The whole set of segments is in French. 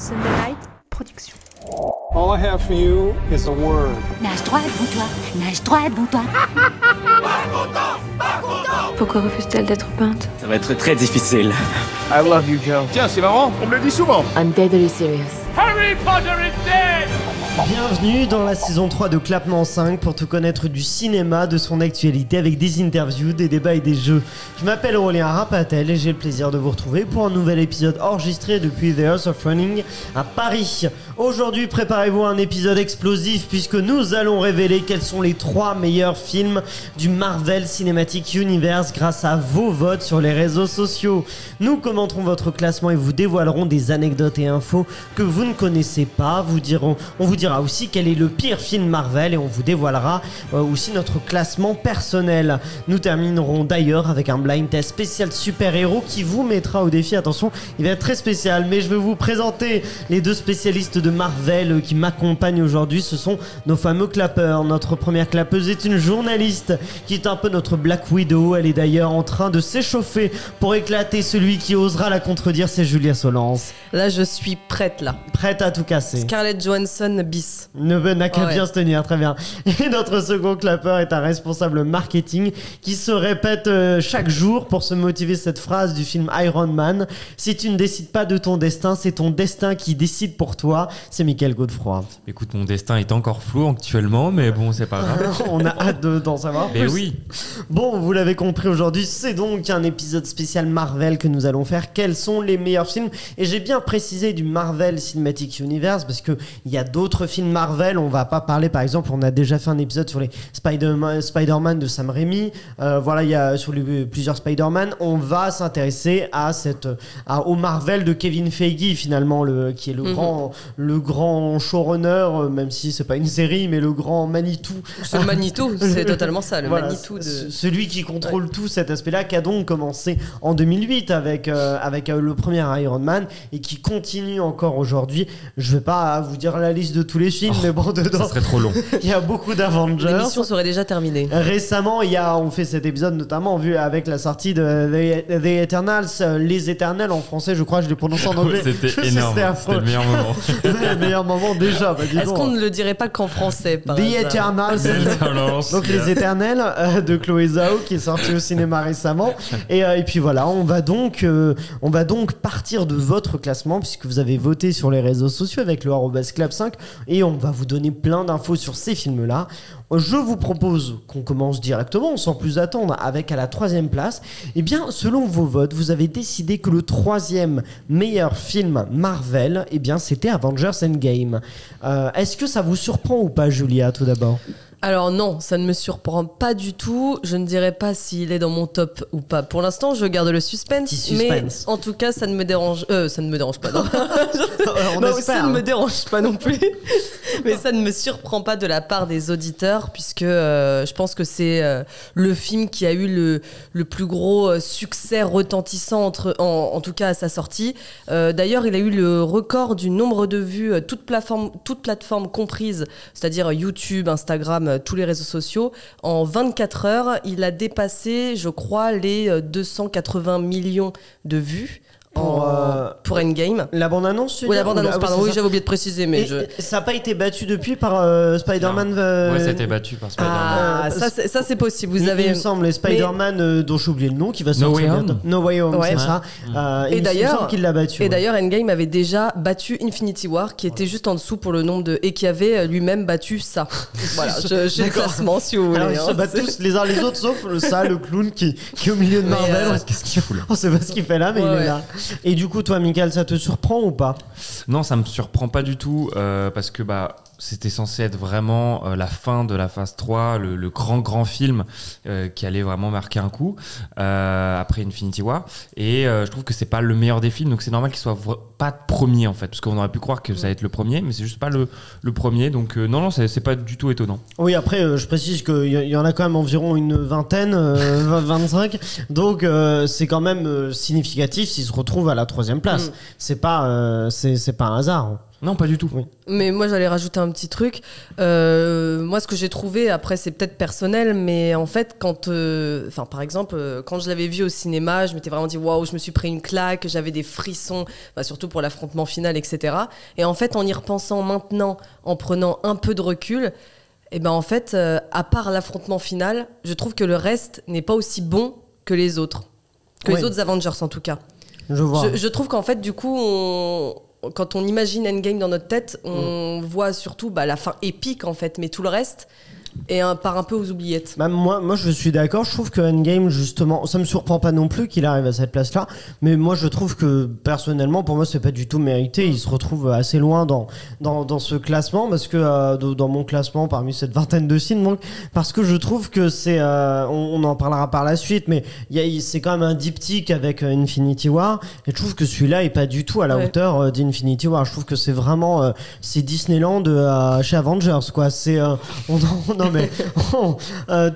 Sunday Night Production. All I have for you is a word. Nage droit devant toi, nage droit devant toi. Pourquoi refuse-t-elle d'être peinte? Ça va être très difficile. I love you, Joe. Tiens, c'est marrant, on me le dit souvent. I'm deadly serious. Harry Potter is dead! Bienvenue dans la saison 3 de Clapement 5 pour tout connaître du cinéma, de son actualité avec des interviews, des débats et des jeux. Je m'appelle Aurélien Rapatel et j'ai le plaisir de vous retrouver pour un nouvel épisode enregistré depuis The House of Running à Paris. Aujourd'hui, préparez-vous à un épisode explosif puisque nous allons révéler quels sont les 3 meilleurs films du Marvel Cinematic Universe grâce à vos votes sur les réseaux sociaux. Nous commenterons votre classement et vous dévoilerons des anecdotes et infos que vous ne connaissez pas. On vous dira aussi quel est le pire film Marvel et on vous dévoilera aussi notre classement personnel. Nous terminerons d'ailleurs avec un blind test spécial super-héros qui vous mettra au défi. Attention, il va être très spécial, mais je vais vous présenter les 2 spécialistes de Marvel qui m'accompagnent aujourd'hui. Ce sont nos fameux clappeurs. Notre première clapeuse est une journaliste qui est un peu notre Black Widow. Elle est d'ailleurs en train de s'échauffer pour éclater. Celui qui osera la contredire, c'est Julia Solence. Là, je suis prête, là. Prête à tout casser. Scarlett Johansson bis. N'a qu'à bien se tenir, très bien. Et notre second clapeur est un responsable marketing qui se répète chaque jour pour se motiver cette phrase du film Iron Man. Si tu ne décides pas de ton destin, c'est ton destin qui décide pour toi. C'est Mickaël Godefroy. Écoute, mon destin est encore flou actuellement, mais bon, c'est pas grave. On a hâte d'en savoir plus. Mais oui. Bon, vous l'avez compris aujourd'hui, c'est donc un épisode spécial Marvel que nous allons faire. Quels sont les meilleurs films? Et j'ai bien précisé du Marvel Cinematic Universe parce qu'il y a d'autres films Marvel. On va pas parler, par exemple, on a déjà fait un épisode sur les Spider-Man de Sam Raimi. Voilà, il y a sur plusieurs Spider-Man. On va s'intéresser au Marvel de Kevin Feige, finalement, qui est le grand showrunner, même si c'est pas une série, mais le grand Manitou. C'est le Manitou, c'est totalement ça, le voilà, Manitou. Celui qui contrôle tout cet aspect-là, qui a donc commencé en 2008 avec le premier Iron Man et qui continue encore aujourd'hui. Je vais pas vous dire la liste de tous les films, mais bon, dedans, ça serait trop long. Il y a beaucoup d'Avengers. L'émission serait déjà terminée. Récemment, on fait cet épisode notamment vu avec la sortie de The Eternals, Les Éternels en français, je crois, je l'ai prononcé en anglais. C'était énorme, c'était le meilleur moment. Le meilleur moment déjà. Bah, est-ce qu'on ne le dirait pas qu'en français par The hasard? Eternals. Donc Les Éternels de Chloé Zhao qui est sorti au cinéma récemment. Et puis voilà, on va donc partir de votre classement puisque vous avez voté sur les réseaux sociaux avec le @clap5 et on va vous donner plein d'infos sur ces films-là. Je vous propose qu'on commence directement, sans plus attendre, avec à la 3e place. Eh bien, selon vos votes, vous avez décidé que le 3e meilleur film Marvel, eh bien, c'était Avengers Endgame. Est-ce que ça vous surprend ou pas, Julia, tout d'abord ? Alors non, ça ne me surprend pas du tout. Je ne dirais pas s'il est dans mon top ou pas. Pour l'instant, je garde le suspense. Mais en tout cas, ça ne me dérange. Ça ne me dérange pas. Non. Ça ne me dérange pas non plus. Mais ça ne me surprend pas de la part des auditeurs, puisque je pense que c'est le film qui a eu le plus gros succès retentissant en tout cas à sa sortie. D'ailleurs, il a eu le record du nombre de vues, toutes plateformes comprises, c'est-à-dire YouTube, Instagram, tous les réseaux sociaux. En 24 heures, il a dépassé, je crois, les 280 millions de vues. Pour Endgame. La bande-annonce, tu dis? Oui, la bande-annonce, pardon. Oui, j'avais oublié de préciser, mais ça n'a pas été battu depuis par Spider-Man. Ouais, ça a été battu par Spider-Man. Ah, ça c'est possible. Il me semble, les Spider-Man dont j'ai oublié le nom, qui va sortir bientôt. No Way Home, ouais. C'est ça. Et d'ailleurs, il me semble qu'il l'a battu. Et d'ailleurs, Endgame avait déjà battu Infinity War, qui était juste en dessous pour le nombre de... Et qui avait lui-même battu ça. Voilà, j'ai le classement, si vous voulez. Alors, ils se battent tous les uns les autres, sauf le clown qui est au milieu de Marvel. Qu'est-ce qu'il fout là? On sait pas ce qu'il fait là, mais il est là. Et du coup, toi, Mickaël, ça te surprend ou pas? Non, ça me surprend pas du tout parce que c'était censé être vraiment la fin de la phase 3, le grand film qui allait vraiment marquer un coup après Infinity War. Et je trouve que c'est pas le meilleur des films, donc c'est normal qu'il soit pas premier en fait, parce qu'on aurait pu croire que ça allait être le premier, mais c'est juste pas le premier. Donc non, c'est pas du tout étonnant. Oui, après, je précise qu'il y en a quand même environ une vingtaine, 25. Donc c'est quand même significatif s'il se retrouve à la 3e place. C'est pas un hasard. Non, pas du tout. Oui. Mais moi, j'allais rajouter un petit truc. Moi, ce que j'ai trouvé, après, c'est peut-être personnel, mais en fait, par exemple, quand je l'avais vu au cinéma, je m'étais vraiment dit, waouh, je me suis pris une claque, j'avais des frissons, surtout pour l'affrontement final, etc. Et en fait, en y repensant maintenant, en prenant un peu de recul, et ben en fait, à part l'affrontement final, je trouve que le reste n'est pas aussi bon que les autres. Les autres Avengers, en tout cas. Je vois. Je trouve qu'en fait, du coup, quand on imagine Endgame dans notre tête, on voit surtout la fin épique, en fait, mais tout le reste part un peu aux oubliettes. Moi, je suis d'accord. Je trouve que Endgame, justement, ça me surprend pas non plus qu'il arrive à cette place-là. Mais moi, je trouve que, personnellement, pour moi, c'est pas du tout mérité. Il se retrouve assez loin dans ce classement, parce que dans mon classement, parmi cette vingtaine de films, donc, parce que je trouve que c'est, on en parlera par la suite, mais c'est quand même un diptyque avec Infinity War. Et je trouve que celui-là est pas du tout à la hauteur d'Infinity War. Je trouve que c'est vraiment, c'est Disneyland chez Avengers, quoi. C'est, non mais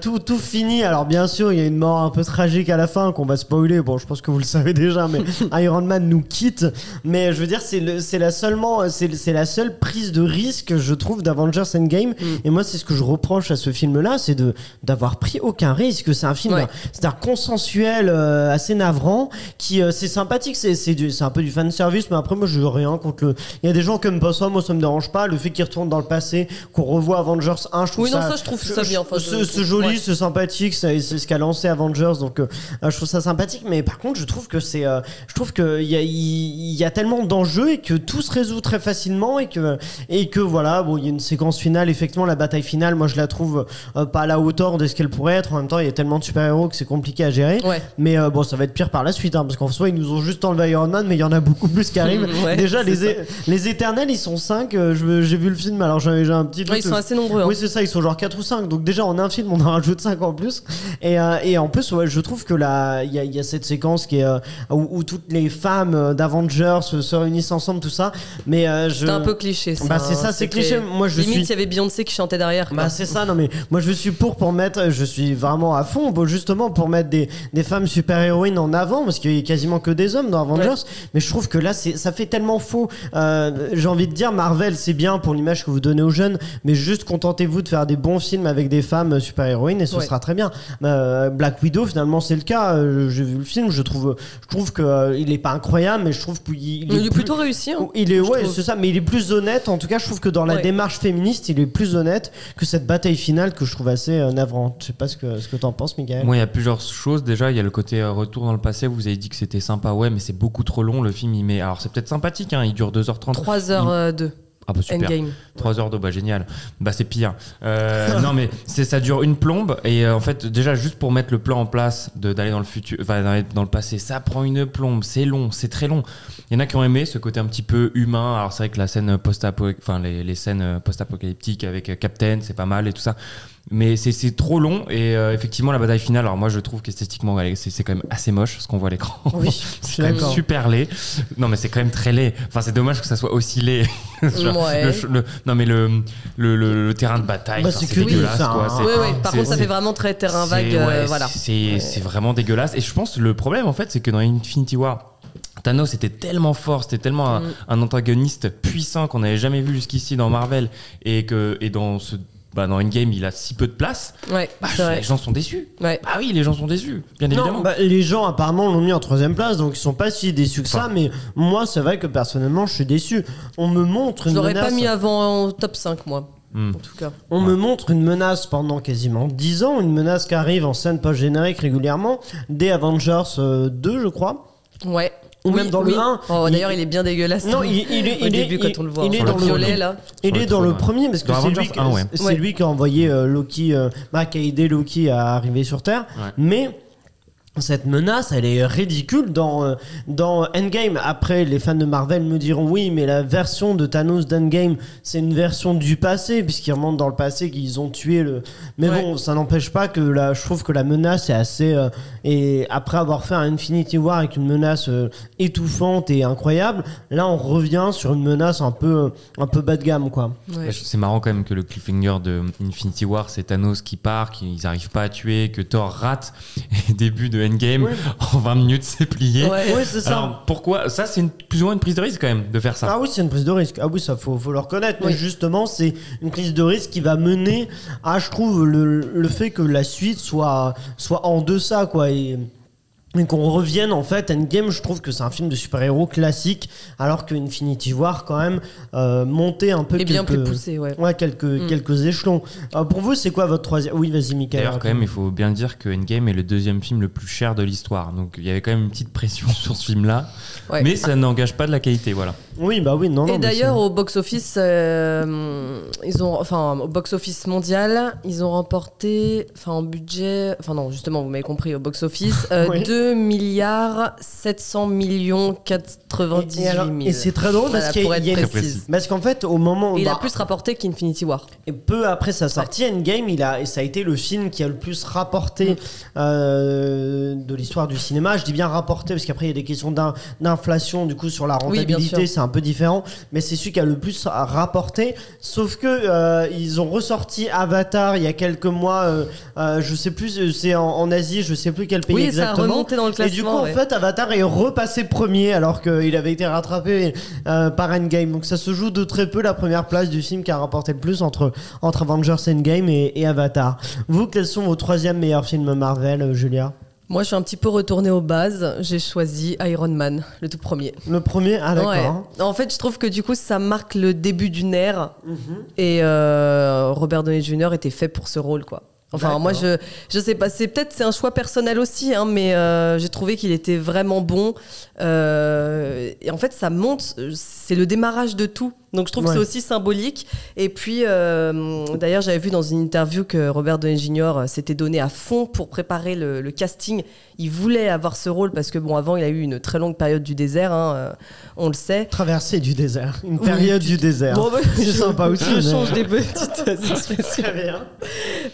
tout finit. Alors bien sûr, il y a une mort un peu tragique à la fin qu'on va spoiler. Bon, je pense que vous le savez déjà, mais Iron Man nous quitte. Mais je veux dire, c'est la seule prise de risque, je trouve, d'Avengers Endgame. Et moi, c'est ce que je reproche à ce film-là, c'est d'avoir pris aucun risque. C'est un film, c'est-à-dire consensuel, assez navrant, qui c'est sympathique. C'est un peu du fan service, mais après moi, je veux rien contre il y a des gens qui aiment pas ça. Moi, ça me dérange pas. Le fait qu'il retourne dans le passé, qu'on revoit Avengers 1, je trouve je trouve ça bien. C'est joli, c'est sympathique, c'est ce qu'a lancé Avengers, donc je trouve ça sympathique. Mais par contre, je trouve que il y a tellement d'enjeux et que tout se résout très facilement et que voilà, bon, il y a une séquence finale, effectivement, la bataille finale, moi je la trouve pas à la hauteur de ce qu'elle pourrait être. En même temps, il y a tellement de super-héros que c'est compliqué à gérer. Mais bon, ça va être pire par la suite, parce qu'en soi, ils nous ont juste enlevé Iron Man, mais il y en a beaucoup plus qui arrivent. Déjà, les Éternels, ils sont 5. J'ai vu le film, alors j'ai un petit peu. Ils sont assez nombreux. Oui, c'est ça, ils sont genre 4 ou 5. Donc déjà en un film on en rajoute 5 en plus. Et en plus je trouve que il y a cette séquence qui est où toutes les femmes d'Avengers se réunissent ensemble, tout ça. Mais c'est un peu cliché ça. C'est ça, c'est cliché. Moi limite il y avait Beyoncé qui chantait derrière, quoi. C'est ça. Non mais moi je suis je suis vraiment à fond justement pour mettre des femmes super-héroïnes en avant, parce qu'il y a quasiment que des hommes dans Avengers. Mais je trouve que là ça fait tellement faux. J'ai envie de dire, Marvel c'est bien pour l'image que vous donnez aux jeunes, mais juste contentez-vous de faire des bons films avec des femmes super-héroïnes et ce sera très bien. Black Widow, finalement, c'est le cas. J'ai vu le film, je trouve que il est pas incroyable, mais je trouve qu'il est plutôt réussi. Il est c'est ça, mais il est plus honnête. En tout cas, je trouve que dans la démarche féministe, il est plus honnête que cette bataille finale que je trouve assez navrante. Je sais pas ce que t'en penses, Mickaël. Moi, il y a plusieurs choses. Déjà, il y a le côté retour dans le passé. Vous avez dit que c'était sympa, mais c'est beaucoup trop long. Le film, alors c'est peut-être sympathique, il dure 2h30. 3h02. Ah bah super. Endgame. 3 heures d'eau, génial. C'est pire. Non mais ça dure une plombe et en fait déjà juste pour mettre le plan en place d'aller dans le futur, d'aller dans le passé, ça prend une plombe, c'est long, c'est très long. Il y en a qui ont aimé ce côté un petit peu humain. Alors c'est vrai que la scène les scènes post-apocalyptiques avec Captain, c'est pas mal et tout ça. Mais c'est trop long et effectivement la bataille finale, alors moi je trouve qu'esthétiquement c'est quand même assez moche ce qu'on voit à l'écran. Oui, c'est quand même super laid. Non mais c'est quand même très laid. Enfin c'est dommage que ça soit aussi laid. Non mais le terrain de bataille, c'est dégueulasse quoi. Par contre ça fait vraiment très terrain vague. Voilà. C'est vraiment dégueulasse et je pense que le problème en fait c'est que dans Infinity War, Thanos était tellement fort, c'était tellement un antagoniste puissant qu'on n'avait jamais vu jusqu'ici dans Marvel et dans Endgame, il a si peu de place. Les gens sont déçus. Oui, les gens sont déçus, bien évidemment. Les gens apparemment l'ont mis en 3ème place, donc ils sont pas si déçus que ça. Mais moi, c'est vrai que personnellement, je suis déçu. On me montre une menace. Je l'aurais pas mis avant top 5, moi. En tout cas. On me montre une menace pendant quasiment 10 ans, une menace qui arrive en scène post-générique régulièrement, dès Avengers 2, je crois. Ouais. Ou même dans le 1. D'ailleurs, il est bien dégueulasse. Non, il est au début quand on le voit. Il est dans le violet là. Il est dans le premier parce que c'est lui qui a envoyé Loki, qui a aidé Loki à arriver sur Terre. Mais cette menace, elle est ridicule dans Endgame. Après, les fans de Marvel me diront oui, mais la version de Thanos d'Endgame, c'est une version du passé, puisqu'ils remontent dans le passé, qu'ils ont tué le. Mais bon, ça n'empêche pas que je trouve que la menace est assez. Et après avoir fait un Infinity War avec une menace étouffante et incroyable, là on revient sur une menace un peu bas de gamme, quoi. C'est marrant quand même que le cliffhanger de Infinity War, c'est Thanos qui part, qu'ils n'arrivent pas à tuer, que Thor rate. Et début de Endgame, en 20 minutes c'est plié. Ouais, c'est ça. Alors pourquoi ça, c'est plus ou moins une prise de risque quand même de faire ça. Ah oui, c'est une prise de risque. Ah oui, ça faut le reconnaître. Mais justement, c'est une prise de risque qui va mener à, je trouve, le fait que la suite soit en deçà, quoi. Et qu'on revienne en fait. Endgame, je trouve que c'est un film de super-héros classique, alors que Infinity War quand même montait un peu et bien plus poussé, quelques échelons. Pour vous, c'est quoi votre troisième? Oui, vas-y, Mickaël. D'ailleurs, quand même, il faut bien dire que Endgame est le deuxième film le plus cher de l'histoire, donc il y avait quand même une petite pression sur ce film-là, mais ça n'engage pas de la qualité, voilà. Oui, bah oui, non. Et d'ailleurs, au box-office, au box-office mondial, ils ont remporté, en budget, justement, vous m'avez compris, au box-office, 2 milliards 700 millions 98 000. Et c'est très drôle parce qu'il y a parce qu'en fait, au moment où il a plus rapporté qu'Infinity War. Et peu après sa sortie, Endgame, ça a été le film qui a le plus rapporté de l'histoire du cinéma. Je dis bien rapporté parce qu'après il y a des questions d'inflation du coup sur la rentabilité, c'est un peu différent, mais c'est celui qui a le plus rapporté. Sauf que ils ont ressorti Avatar il y a quelques mois, je sais plus, c'est en Asie, je sais plus quel pays exactement. Ça a remonté dans le classement. Et du coup, en fait, Avatar est repassé premier alors qu'il avait été rattrapé par Endgame. Donc ça se joue de très peu la première place du film qui a rapporté le plus entre Avengers Endgame et Avatar. Vous, quels sont vos troisième meilleurs films Marvel, Julia? Moi, je suis un petit peu retournée aux bases. J'ai choisi Iron Man, le tout premier. Le premier? Ah, d'accord. Ouais. En fait, je trouve que du coup, ça marque le début d'une ère. Et Robert Downey Jr. était fait pour ce rôle, quoi. Enfin, moi, je sais pas, c'est un choix personnel aussi, mais j'ai trouvé qu'il était vraiment bon. Et en fait, ça monte, c'est le démarrage de tout. Donc, je trouve que c'est aussi symbolique. Et puis, d'ailleurs, j'avais vu dans une interview que Robert Downey Jr. s'était donné à fond pour préparer le casting. Il voulait avoir ce rôle parce que, avant, il a eu une très longue période du désert, on le sait. Traversée du désert, une période du désert. Bon, c'est sympa aussi. Je change des petites expressions.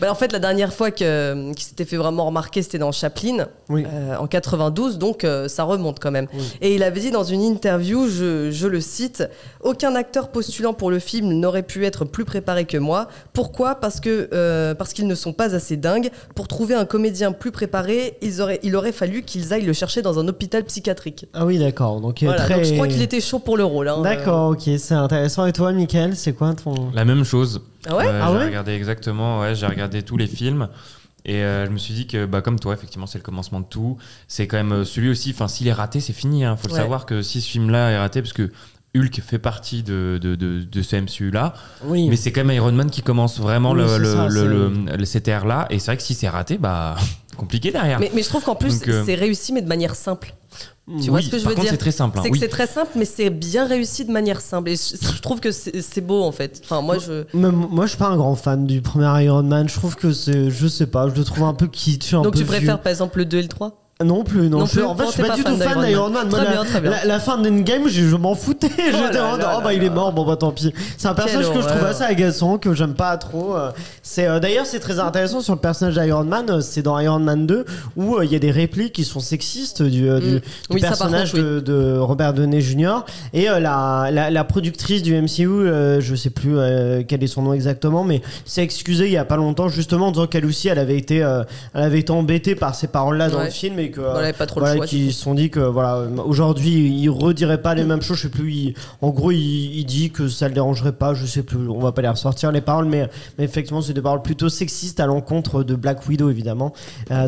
En fait, la dernière fois qu'il s'était fait vraiment remarquer, c'était dans Chaplin, en 92, donc ça remonte quand même. Et il avait dit dans une interview, je le cite, « Aucun acteur postulant pour le film n'aurait pu être plus préparé que moi. Pourquoi ? Parce qu'ils ne sont pas assez dingues. Pour trouver un comédien plus préparé, il aurait fallu qu'ils aillent le chercher dans un hôpital psychiatrique. » Ah oui, d'accord. Donc, donc je crois qu'il était chaud pour le rôle. D'accord, ok, c'est intéressant. Et toi, Mickaël, c'est quoi ton... La même chose. Ah ouais, j'ai regardé exactement, j'ai regardé tous les films. Et je me suis dit que, comme toi, effectivement, c'est le commencement de tout. C'est quand même celui aussi, s'il est raté, c'est fini. Faut le savoir que si ce film-là est raté, parce que Hulk fait partie de ce MCU-là, mais c'est quand même Iron Man qui commence vraiment cette ère-là. Et c'est vrai que si c'est raté, compliqué derrière. Mais je trouve qu'en plus, c'est réussi, mais de manière simple. Tu vois ce que je veux dire? C'est très simple. C'est que c'est très simple, mais c'est bien réussi de manière simple. Et je trouve que c'est beau, en fait. Moi, je suis pas un grand fan du premier Iron Man. Je trouve que je sais pas, je le trouve un peu kitsch, un peu Donc tu préfères, vieux. par exemple, le 2 et le 3? Non plus. En fait, je suis pas du tout fan d'Iron Man. Très bien. La fin d'Endgame, je m'en foutais. Il est mort, tant pis. C'est un personnage que je trouve assez agaçant, que j'aime pas trop. D'ailleurs, c'est très intéressant sur le personnage d'Iron Man. C'est dans Iron Man 2 où il y a des répliques qui sont sexistes du personnage de Robert Downey Jr. Et la productrice du MCU, je sais plus quel est son nom exactement, mais s'est excusée il y a pas longtemps justement en disant qu'elle aussi elle avait été embêtée par ces paroles-là dans le film. Et que pas trop le choix, qui se sont dit que aujourd'hui il redirait pas les mêmes choses. Je sais plus, en gros il dit que ça le dérangerait pas, je sais plus, on va pas les ressortir les paroles, mais effectivement c'est des paroles plutôt sexistes à l'encontre de Black Widow évidemment.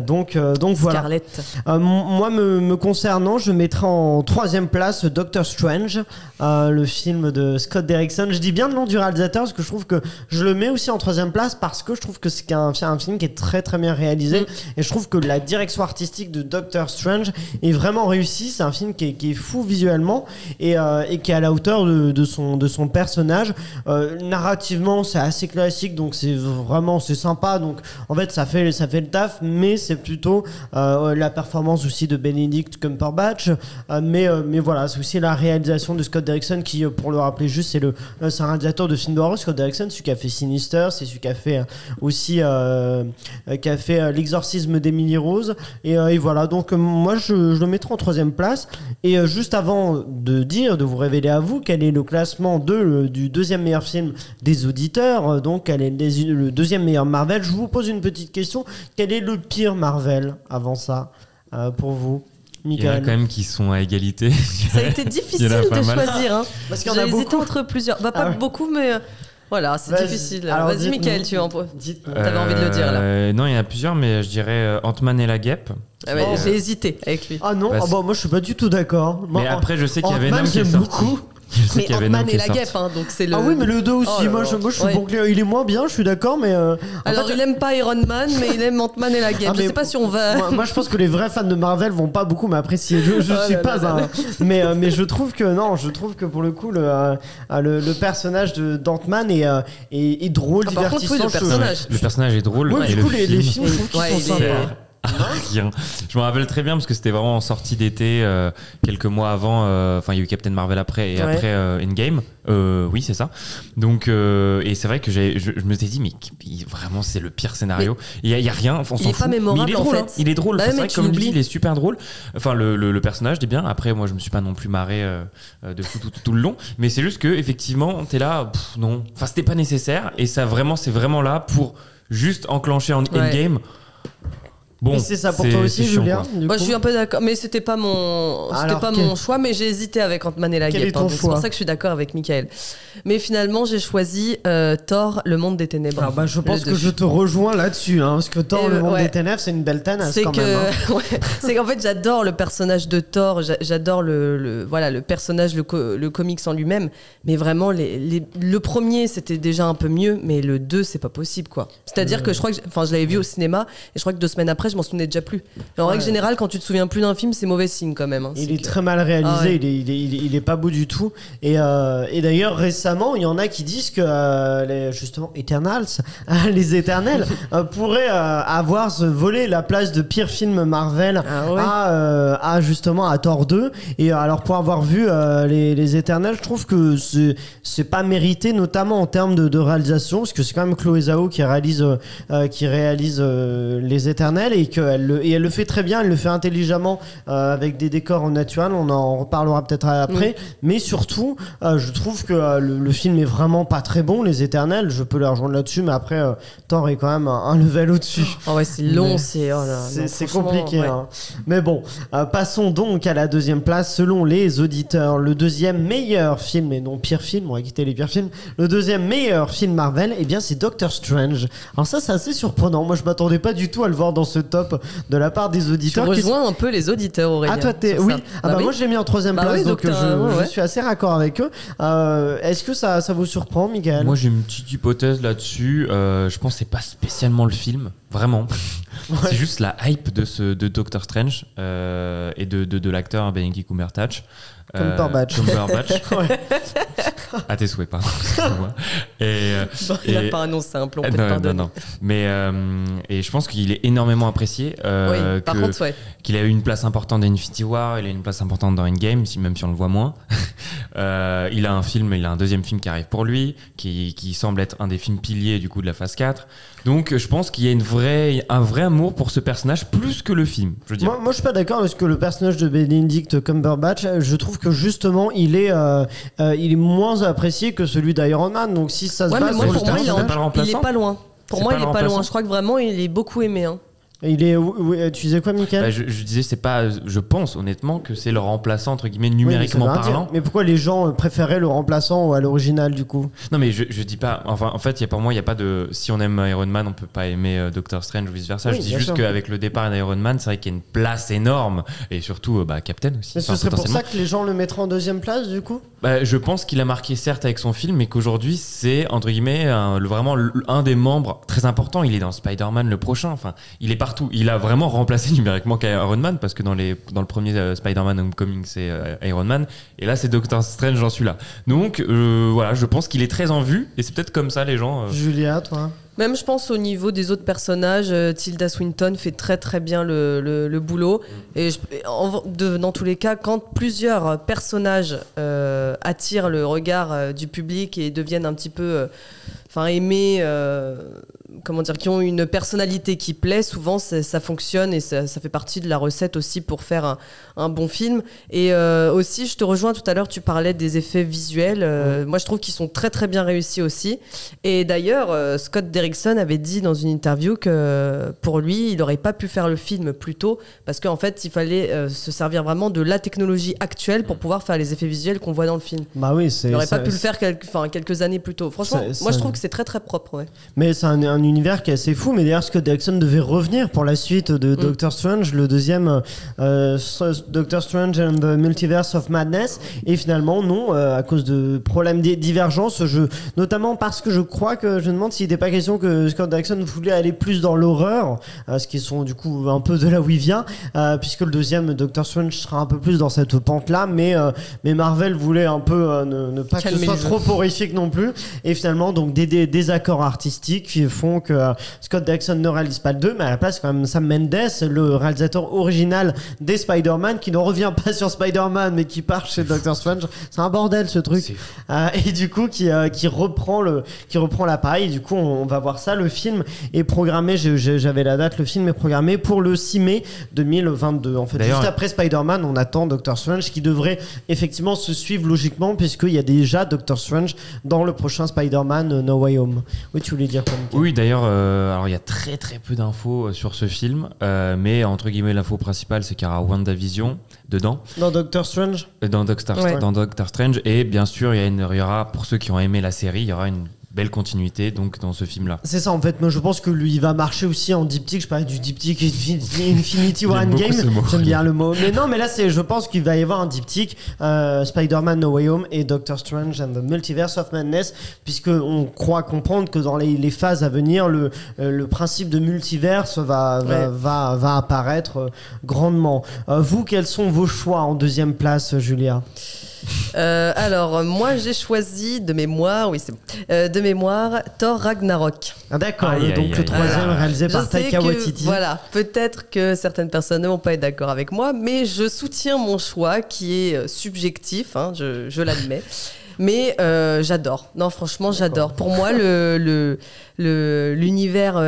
Donc voilà. Scarlett. Moi me concernant, je mettrai en troisième place Doctor Strange, le film de Scott Derrickson. Je dis bien le nom du réalisateur parce que je trouve que je le mets aussi en troisième place parce que je trouve que c'est un film qui est très très bien réalisé et je trouve que la direction artistique de Doctor Strange est vraiment réussi. C'est un film qui est fou visuellement et qui est à la hauteur de son personnage. Narrativement c'est assez classique, donc c'est sympa, donc en fait ça fait le taf, mais c'est plutôt la performance aussi de Benedict Cumberbatch, mais voilà, c'est aussi la réalisation de Scott Derrickson qui, pour le rappeler juste, c'est un réalisateur de films d'horreur. Scott Derrickson, celui qui a fait Sinister, c'est celui qui a fait aussi l'exorcisme d'Emily Rose et voilà, donc moi je le mettrai en troisième place. Et juste avant de vous révéler à vous quel est le classement du deuxième meilleur film des auditeurs, donc quel est le deuxième meilleur Marvel, je vous pose une petite question: quel est le pire Marvel avant ça? pour vous, Il y en a Michael? quand même qui sont à égalité. Ça a été difficile de choisir. Hein. Parce qu'il y en a J'ai hésité beaucoup. entre plusieurs. Bah, pas beaucoup, mais voilà, c'est difficile. Alors, Vas-y, Michael, tu en T'avais envie de le dire là. Non, il y en a plusieurs, mais je dirais Ant-Man et la guêpe. Ah ouais, j'ai hésité avec lui. Ah non, moi je suis pas du tout d'accord. Mais après, je sais qu'il y avait Ant-Man, Venom qui est j'aime sorti. beaucoup. Je sais Mais qu'il y avait Venom Ant-Man qui et est la sorti. guêpe, hein, donc c'est le. Ah oui, mais le 2 aussi. Oh là moi, là. je suis Ouais. bon client. Il est moins bien, je suis d'accord, mais. Alors, il aime pas Iron Man, mais il aime Ant-Man et la guêpe. Je sais pas si on va. Moi, je pense que les vrais fans de Marvel vont pas beaucoup m'apprécier. Je suis pas un. Mais je trouve que non, je trouve que pour le coup, le personnage d'Ant-Man est drôle, Par contre, divertissant. oui, le personnage. Le personnage est drôle. Ouais, et du coup, les films, je trouve qu'ils Ouais, sont il est- sympas. Rien. Je me rappelle très bien parce que c'était vraiment en sortie d'été, quelques mois avant. Enfin, il y a eu Captain Marvel après et Ouais. après Endgame. Oui, c'est ça. Donc, et c'est vrai que je me suis dit, mais vraiment, c'est le pire scénario. Il y a rien. On il s'en est pas fout. mémorable, Mais il est drôle. en fait. Hein. Il est drôle. Bah, C'est mais vrai que tu comme je l'oublies. dis, il est super drôle. Enfin, le personnage est bien. Après, moi, je me suis pas non plus marré de fou tout le long. Mais c'est juste que effectivement, t'es là. Non. Enfin, c'était pas nécessaire. Et ça vraiment, c'est vraiment là pour juste enclencher en Endgame. Bon, Et c'est ça pour toi aussi, c'est chiant, Julien? quoi. du Moi, coup je suis un peu d'accord, mais c'était pas mon, Alors, mon choix, mais j'ai hésité avec Ant-Man et la Quel est guêpe. ton Donc c'est choix pour ça que je suis d'accord avec Michael. Mais finalement, j'ai choisi Thor, le monde des ténèbres. Alors je pense Le que deux. je te rejoins là-dessus, hein, parce que Thor, Et le monde ouais. des ténèbres, c'est une belle tanasse C'est quand même. Hein. ouais, c'est qu'en fait, j'adore le personnage de Thor, j'adore le personnage, le comics en lui-même. Mais vraiment, le premier, c'était déjà un peu mieux, mais le 2, c'est pas possible, quoi. C'est-à-dire que je crois que, je l'avais vu au cinéma, et je crois que 2 semaines après, je m'en souvenais déjà plus. En règle générale, quand tu te souviens plus d'un film, c'est mauvais signe quand même. Hein. Il C'est est que- très mal réalisé, Ah ouais. il est pas beau du tout. Et d'ailleurs, récemment, il y en a qui disent que justement, Eternals, les Éternels, pourraient avoir volé la place de pire film Marvel Ah ouais. à justement à Thor 2. Et alors, pour avoir vu les Éternels, je trouve que c'est pas mérité, notamment en termes de réalisation, parce que c'est quand même Chloé Zhao qui réalise les Éternels et elle le fait très bien, elle le fait intelligemment avec des décors au naturel, on en reparlera peut-être après, mais surtout je trouve que le film est vraiment pas très bon, les Éternels, je peux les rejoindre là-dessus, mais après Thor est quand même un level au-dessus. Oh ouais, c'est long, Mais c'est oh là, non, c'est franchement, compliqué, ouais. hein. Mais bon, passons donc à la deuxième place. Selon les auditeurs, le deuxième meilleur film, et non pire film, on va quitter les pires films, le deuxième meilleur film Marvel, eh bien c'est Doctor Strange. Alors ça, c'est assez surprenant, moi je m'attendais pas du tout à le voir dans ce top de la part des Tu auditeurs. rejoins un peu les auditeurs, Aurélien. Ah toi t'es sur oui. ça. Ah bah oui. moi je l'ai mis en troisième Bah place, oui, donc donc je ouais. suis assez raccord avec eux. Est-ce que ça vous surprend, Michael? Moi j'ai une petite hypothèse là-dessus. Je pense que c'est pas spécialement le film, vraiment. C'est juste la hype de Doctor Strange et de l'acteur Benedict Cumberbatch. Cumberbatch. Ouais. À tes souhaits, pardon. Excuse-moi. Il n'a pas un nom simple, on peut te non, pardonner. non. Mais et je pense qu'il est énormément apprécié. Oui, par contre, ouais. Qu'il a eu une place importante dans Infinity War, il a une place importante dans Endgame, même si on le voit moins. Il a un deuxième film qui arrive pour lui, qui semble être un des films piliers du coup de la phase 4. Donc je pense qu'il y a un vrai amour pour ce personnage plus que le film. Je veux dire. Moi je suis pas d'accord parce que le personnage de Benedict Cumberbatch, je trouve que justement il est moins apprécié que celui d'Iron Man. Donc si ça se Ouais, mais base moi, sur le pour moi, il personnage, pas le remplaçant. est pas loin. Pour C'est moi, pas il le est pas loin. remplaçant. Je crois que vraiment, il est beaucoup aimé. Hein. il est. Tu disais quoi, Michael? Bah, je disais, c'est pas. Je pense honnêtement que c'est le remplaçant entre guillemets Oui, mais ça numériquement veut rien dire. parlant. Mais pourquoi les gens préféraient le remplaçant à l'original du coup? Non mais je dis pas. Enfin en fait, pour moi, il y a pas de. Si on aime Iron Man, on peut pas aimer Doctor Strange ou vice versa. Oui, je dis bien juste sûr. qu'avec le départ d'Iron Man, c'est vrai qu'il y a une place énorme et surtout Captain aussi. Mais ce Enfin, serait pour potentiellement. ça que les gens le mettraient en deuxième place du coup? Je pense qu'il a marqué certes avec son film, mais qu'aujourd'hui c'est entre guillemets vraiment un des membres très importants. Il est dans Spider-Man le prochain. Enfin, il est partout. Il a vraiment remplacé numériquement qu'Iron Man parce que dans le premier Spider-Man Homecoming c'est Iron Man et là c'est Doctor Strange, j'en suis là. Donc voilà, je pense qu'il est très en vue et c'est peut-être comme ça les gens. Julia, toi? Même, je pense, au niveau des autres personnages, Tilda Swinton fait très très bien le boulot. Et dans tous les cas, quand plusieurs personnages attirent le regard du public et deviennent un petit peu aimés, qui ont une personnalité qui plaît, souvent ça fonctionne et ça fait partie de la recette aussi pour faire un bon film. Et aussi, je te rejoins tout à l'heure, tu parlais des effets visuels. Moi, je trouve qu'ils sont très très bien réussis aussi. Et d'ailleurs, Scott Derrickson avait dit dans une interview que pour lui, il n'aurait pas pu faire le film plus tôt parce qu'en fait, il fallait se servir vraiment de la technologie actuelle pour pouvoir faire les effets visuels qu'on voit dans le film. Bah oui, il n'aurait pas pu le faire quelques années plus tôt. Franchement, moi, je trouve que c'est très très propre. Ouais. Mais c'est un univers qui est assez fou. Mais d'ailleurs, Scott Derrickson devait revenir pour la suite de Doctor Strange, le deuxième Doctor Strange and the Multiverse of Madness. Et finalement, non, à cause de problèmes divergence, notamment parce que je crois que je me demande s'il n'était pas question que Scott Derrickson voulait aller plus dans l'horreur, ce qui sont du coup un peu de là où il vient, puisque le deuxième Doctor Strange sera un peu plus dans cette pente-là, mais Marvel voulait un peu ne pas que ce soit trop horrifique non plus. Et finalement, donc des désaccords artistiques qui font que Scott Derrickson ne réalise pas le 2, mais à la place quand même Sam Mendes, le réalisateur original des Spider-Man, qui ne revient pas sur Spider-Man mais qui part chez Doctor Strange. C'est un bordel ce truc. Et du coup qui reprend l'appareil. Du coup on va voir ça. Le film est programmé, j'avais la date, le film est programmé pour le 6 mai 2022. En fait, juste après Spider-Man, on attend Doctor Strange qui devrait effectivement se suivre logiquement puisqu'il y a déjà Doctor Strange dans le prochain Spider-Man No Way Home. Oui, tu voulais dire quoi? Oui, d'ailleurs, alors il y a très très peu d'infos sur ce film, mais entre guillemets l'info principale c'est qu'il y aura WandaVision dedans. Dans Doctor Strange. Dans Doctor Strange, et bien sûr il y aura, pour ceux qui ont aimé la série, il y aura une belle continuité donc dans ce film là. C'est ça en fait. Moi je pense que lui il va marcher aussi en diptyque. Je parlais du diptyque Infinity War Endgame, j'aime bien le mot, mais non, mais là je pense qu'il va y avoir un diptyque Spider-Man No Way Home et Doctor Strange and the Multiverse of Madness, puisque on croit comprendre que dans les phases à venir le principe de multiverse va apparaître grandement. Vous, quels sont vos choix en deuxième place, Julia? Alors moi j'ai choisi de mémoire Thor Ragnarok. Ah d'accord, donc le troisième réalisé par Taika Waititi. Voilà, peut-être que certaines personnes ne vont pas être d'accord avec moi, mais je soutiens mon choix qui est subjectif, hein, je l'admets. Mais j'adore. Non, franchement, j'adore. Pour moi, l'univers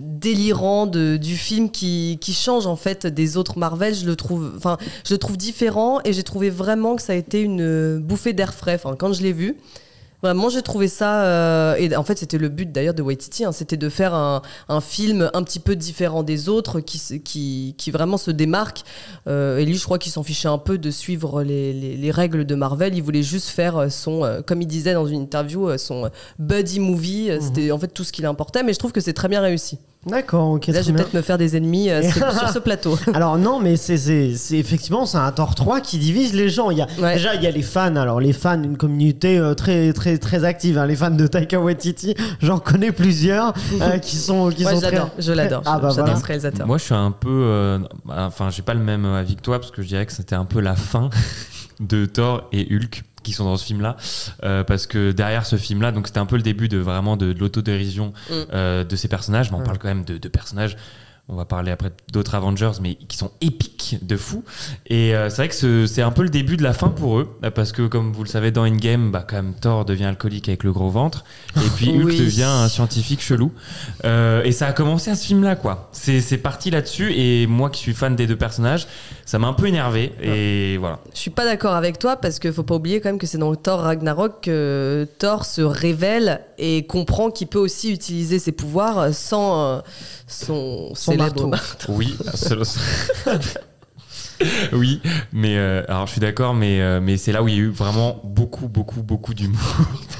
délirant du film qui change en fait des autres Marvel, je le trouve différent, et j'ai trouvé vraiment que ça a été une bouffée d'air frais. Enfin, quand je l'ai vu, vraiment, j'ai trouvé ça... et en fait, c'était le but d'ailleurs de Waititi, hein, c'était de faire un film un petit peu différent des autres, qui vraiment se démarque. Et lui, je crois qu'il s'en fichait un peu de suivre les règles de Marvel. Il voulait juste faire comme il disait dans une interview, son buddy movie. C'était en fait tout ce qui l'importait, mais je trouve que c'est très bien réussi. D'accord, ok. Là, je vais peut-être me faire des ennemis sur ce plateau. Alors non, mais c'est effectivement, c'est un Thor 3 qui divise les gens. Déjà, il y a les fans. Alors les fans, une communauté très très très active. Hein. Les fans de Taika Waititi, j'en connais plusieurs qui sont je l'adore. J'adore ce réalisateur. Moi, je suis un peu, j'ai pas le même avis que toi parce que je dirais que c'était un peu la fin de Thor et Hulk qui sont dans ce film-là, parce que derrière ce film-là, donc c'était un peu le début de l'autodérision de ces personnages, mais on parle quand même de personnages, on va parler après d'autres Avengers, mais qui sont épiques de fou. Et c'est vrai que c'est un peu le début de la fin pour eux, parce que comme vous le savez, dans Endgame, quand même Thor devient alcoolique avec le gros ventre, et puis Hulk devient un scientifique chelou. Et ça a commencé à ce film-là, quoi. C'est parti là-dessus, et moi qui suis fan des deux personnages, ça m'a un peu énervé, et voilà. Je suis pas d'accord avec toi, parce qu'il faut pas oublier quand même que c'est dans Thor Ragnarok que Thor se révèle et comprend qu'il peut aussi utiliser ses pouvoirs sans son célèbre marteau. Oui, oui, mais alors je suis d'accord, mais c'est là où il y a eu vraiment beaucoup d'humour.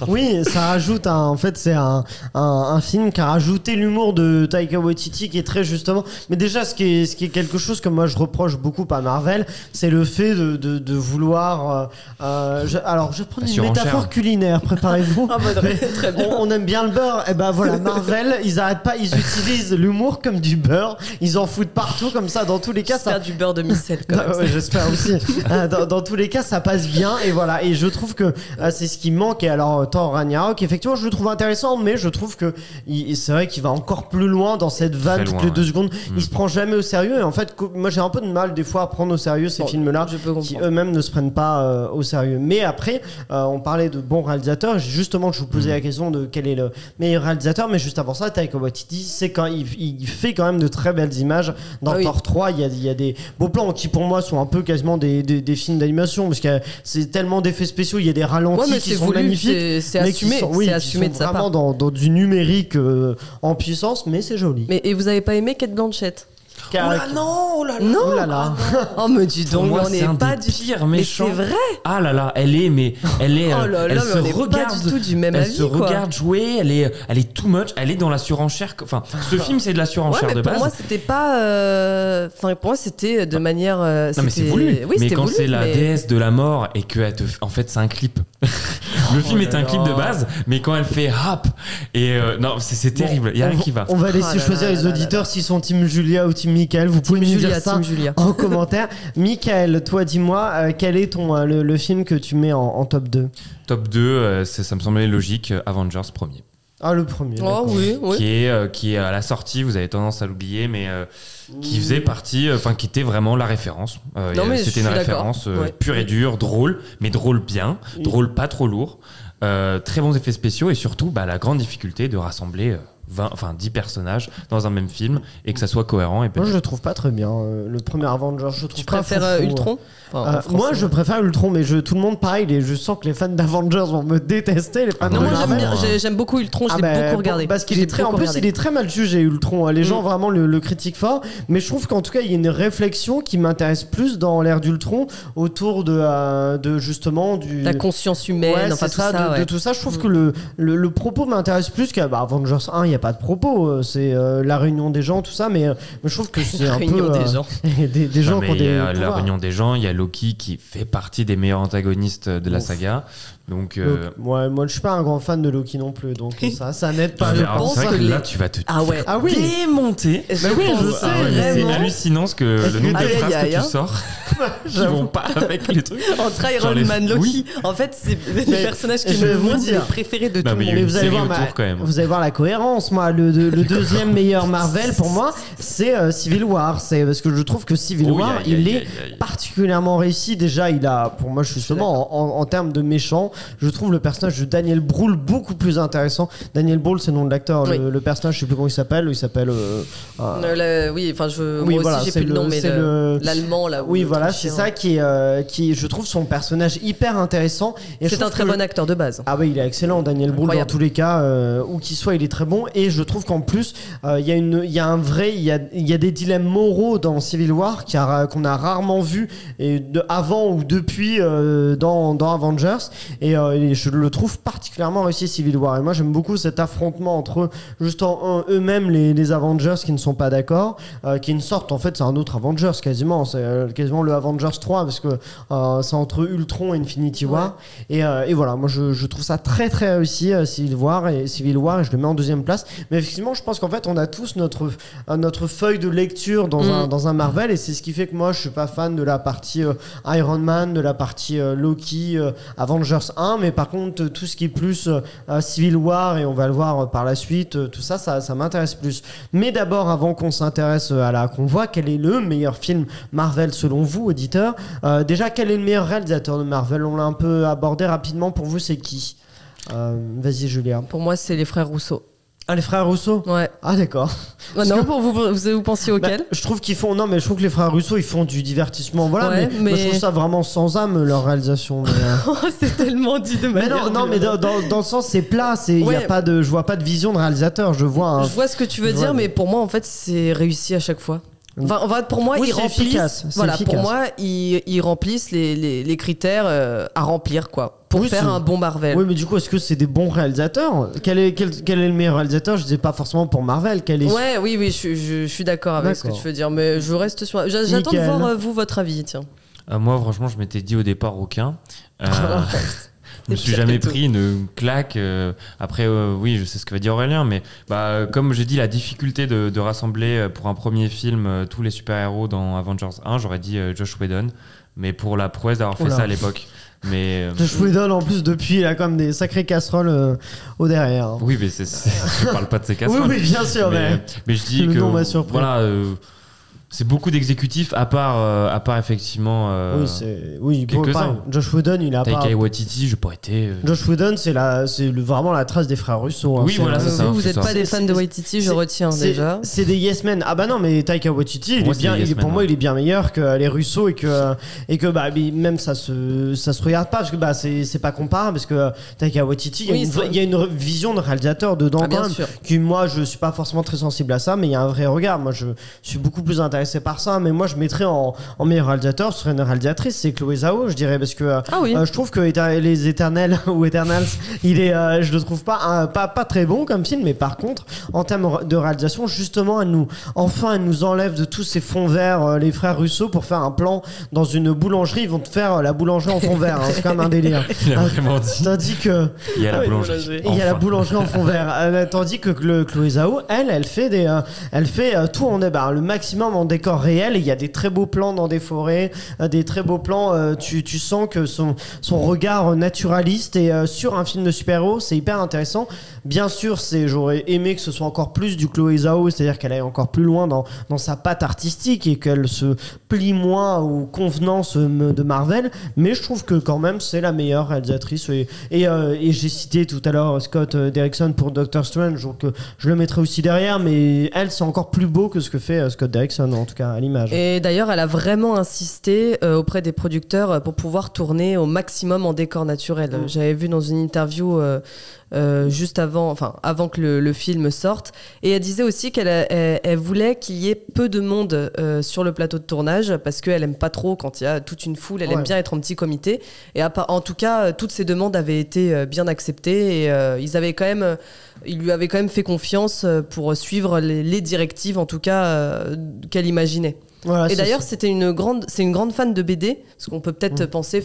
Oui, ça rajoute en fait, c'est un film qui a rajouté l'humour de Taika Waititi, qui est très justement. Mais déjà, ce qui est quelque chose que moi je reproche beaucoup à Marvel, c'est le fait de vouloir. Alors, je prends une métaphore culinaire. Préparez-vous. Très bien. On aime bien le beurre. Et ben voilà, Marvel, ils arrêtent pas. Ils utilisent l'humour comme du beurre. Ils en foutent partout comme ça. Dans tous les cas, ça du beurre de micelle. Ouais, j'espère aussi. Dans tous les cas, ça passe bien, et voilà. Et je trouve que c'est ce qui manque. Et alors, Thor Ragnarok. Effectivement, je le trouve intéressant, mais je trouve que c'est vrai qu'il va encore plus loin dans cette vanne toutes les 2 secondes. Il se prend jamais au sérieux. Et en fait, moi j'ai un peu de mal des fois à prendre au sérieux ces films-là qui eux-mêmes ne se prennent pas au sérieux. Mais après, on parlait de bons réalisateurs. Justement, je vous posais la question de quel est le meilleur réalisateur. Mais juste avant ça, Taika Waititi, c'est quand il fait quand même de très belles images. Dans Thor 3, il y a des beaux plans qui pour moi sont un peu quasiment des films d'animation parce que c'est tellement d'effets spéciaux, il y a des ralentis qui sont magnifiques, c'est assumé, c'est assumé de sa part. Vraiment dans du numérique en puissance, mais c'est joli. Et vous avez pas aimé Cate Blanchett? Oh là là. Oh mais dis donc, moi, on n'est pas du pire méchant. Mais c'est vrai. Ah là là, elle elle se regarde pas du tout du même avis, se regarde jouer, elle est too much, elle est dans la surenchère. Enfin, ce film c'est de la surenchère de base. Pour moi c'était pas pour moi c'était de manière non mais c'est voulu. Oui, mais quand voulu, c'est la déesse de la mort et que en fait c'est un clip. Le film est un clip de base, mais quand elle fait hop et non, c'est terrible, il y a rien qui va. On va laisser choisir les auditeurs s'ils sont team Julia ou team Michael. Vous pouvez nous dire ça en commentaire. Michael, toi dis-moi, quel est le film que tu mets en top 2? Top 2, ça me semblait logique, Avengers premier. Ah, le premier. Oh oui. Qui est à la sortie, vous avez tendance à l'oublier, mais qui faisait partie, qui était vraiment la référence. C'était une référence pure et dure, drôle, mais drôle bien, drôle pas trop lourd. Très bons effets spéciaux et surtout la grande difficulté de rassembler 10 personnages dans un même film et que ça soit cohérent. Moi je le trouve pas très bien. Le premier Avengers, je trouve. Tu préfères Ultron? Moi je préfère Ultron, mais tout le monde pareil. Je sens que les fans d'Avengers vont me détester. Les fans moi j'aime beaucoup Ultron, je l'ai beaucoup regardé. Parce qu'il est très, en plus il est très mal jugé Ultron. Les gens vraiment le critiquent fort, mais je trouve qu'en tout cas il y a une réflexion qui m'intéresse plus dans l'ère d'Ultron autour de justement la conscience humaine, de tout ça. Je trouve que le propos m'intéresse plus qu'à Avengers 1. Il y a pas de propos, c'est la réunion des gens, tout ça, mais je trouve que c'est un peu des gens. des gens qui ont des la réunion des gens. Il y a Loki qui fait partie des meilleurs antagonistes de la saga. Donc, moi je suis pas un grand fan de Loki non plus, donc ça n'aide pas. Je pense que là tu vas te démonter. Mais oui, je sais. C'est hallucinant ce que le nombre de phrases que tu sors qui vont pas avec les trucs. Entre Iron Man, Loki, en fait c'est le personnage qui me moi c'est le préféré de tout le monde. Mais vous allez voir la cohérence. Moi le deuxième meilleur Marvel pour moi c'est Civil War. C'est parce que je trouve que Civil War il est particulièrement réussi. Déjà il a pour moi justement en termes de méchant, je trouve le personnage de Daniel Brühl beaucoup plus intéressant. Daniel Brühl, c'est le nom de l'acteur. Le personnage, je sais plus comment il s'appelle. Moi aussi j'ai plus le nom, mais l'allemand là. Oui, voilà, c'est ça qui je trouve son personnage hyper intéressant. Et c'est un très bon acteur de base. Ah oui, il est excellent, Daniel Brühl dans tous les cas, où qu'il soit, il est très bon. Et je trouve qu'en plus, il y a des dilemmes moraux dans Civil War qu'on a rarement vu avant ou depuis dans Avengers. Et je le trouve particulièrement réussi Civil War. Et moi j'aime beaucoup cet affrontement entre eux-mêmes les Avengers qui ne sont pas d'accord, qui est une sorte, en fait c'est un autre Avengers quasiment, c'est quasiment le Avengers 3 parce que c'est entre Ultron et Infinity War. Et voilà, moi je trouve ça très très réussi Civil War et je le mets en deuxième place. Mais effectivement je pense qu'en fait on a tous notre feuille de lecture dans un Marvel, et c'est ce qui fait que moi je suis pas fan de la partie Iron Man, de la partie Loki, Avengers 1, mais par contre tout ce qui est plus Civil War, et on va le voir par la suite, tout ça m'intéresse plus. Mais d'abord, avant qu'on s'intéresse qu'on voit quel est le meilleur film Marvel selon vous, auditeurs, déjà quel est le meilleur réalisateur de Marvel? On l'a un peu abordé rapidement. Pour vous c'est qui? Vas-y Julia. Pour moi c'est les frères Rousseau. Ah, les frères Russo? Ouais. Ah, d'accord. Non, pour vous pensiez auquel? Je trouve qu'ils font. Non, mais je trouve que les frères Russo ils font du divertissement. Voilà, ouais, mais moi, je trouve ça vraiment sans âme leur réalisation. Oh, c'est tellement dit de manière. Mais non, mais dans le sens, c'est plat. Y a pas je vois pas de vision de réalisateur. Je vois ce que tu veux dire, mais pour moi, en fait, c'est réussi à chaque fois. Enfin, pour moi, ils remplissent. Voilà, pour moi, ils remplissent les critères à remplir, quoi. Pour faire un bon Marvel. Oui, mais du coup, est-ce que c'est des bons réalisateurs? Quel est le meilleur réalisateur? Je disais pas forcément pour Marvel. Oui, je suis d'accord avec ce que tu veux dire, mais je reste sur. J'attends de voir votre avis, tiens. Moi, franchement, je m'étais dit au départ aucun. Je me suis jamais pris une claque. Après, oui, je sais ce que va dire Aurélien, mais comme j'ai dit, la difficulté de rassembler pour un premier film tous les super-héros dans Avengers 1, j'aurais dit Joss Whedon, mais pour la prouesse d'avoir fait ça à l'époque. Mais Josh Whedon en plus depuis il a quand même des sacrées casseroles au derrière. oui, mais je parle pas de ces casseroles. Oui, bien sûr, mais je dis le que nom m'a surpris. voilà. C'est beaucoup d'exécutifs à part effectivement. Oui, quelques-uns. Josh Whedon, il a pas. Taika Waititi, j'ai pas été. Josh Whedon, c'est vraiment la trace des frères Russo. Oui, voilà, c'est ça. Vous n'êtes pas des fans de Waititi, je retiens déjà. C'est des yes men. Ah bah non, mais Taika Waititi, pour moi, il est bien meilleur que les Russo et que bah même ça se regarde pas parce que bah c'est pas comparable parce que Taika Waititi, il y a une vision de réalisateur dedans quand même. Qui moi, je suis pas forcément très sensible à ça, mais il y a un vrai regard. Moi, je suis beaucoup plus intéressé par ça, mais moi je mettrais en meilleur réalisateur, ce serait une réalisatrice, c'est Chloé Zhao, je dirais, parce que je trouve que les Éternels ou Eternals, je le trouve pas très bon comme film, mais par contre en termes de réalisation, justement, elle nous enlève de tous ces fonds verts, les frères Russo, pour faire un plan dans une boulangerie. Ils vont te faire la boulangerie en fond vert, hein, c'est quand même un délire. Il a vraiment dit. Tandis que il y a la boulangerie. Il y a la boulangerie en fond vert. Tandis que Chloé Zhao, elle fait tout en le maximum en décor réel, et il y a des très beaux plans dans des forêts, des très beaux plans, tu sens que son regard naturaliste, et sur un film de super-héros, c'est hyper intéressant. Bien sûr, j'aurais aimé que ce soit encore plus du Chloé Zhao, c'est-à-dire qu'elle aille encore plus loin dans sa patte artistique et qu'elle se plie moins aux convenances de Marvel, mais je trouve que quand même c'est la meilleure réalisatrice, et j'ai cité tout à l'heure Scott Derrickson pour Doctor Strange, donc je le mettrai aussi derrière, mais elle, c'est encore plus beau que ce que fait Scott Derrickson, en tout cas à l'image. Et d'ailleurs, elle a vraiment insisté auprès des producteurs pour pouvoir tourner au maximum en décor naturel. J'avais vu dans une interview juste avant que le film sorte, et elle disait aussi qu'elle voulait qu'il y ait peu de monde sur le plateau de tournage, parce qu'elle aime pas trop quand il y a toute une foule, elle aime bien être en petit comité, et en tout cas toutes ces demandes avaient été bien acceptées, et il lui avait quand même fait confiance pour suivre les directives, en tout cas qu'elle imaginait. Voilà, et d'ailleurs, c'est une grande fan de BD, ce qu'on peut peut-être penser,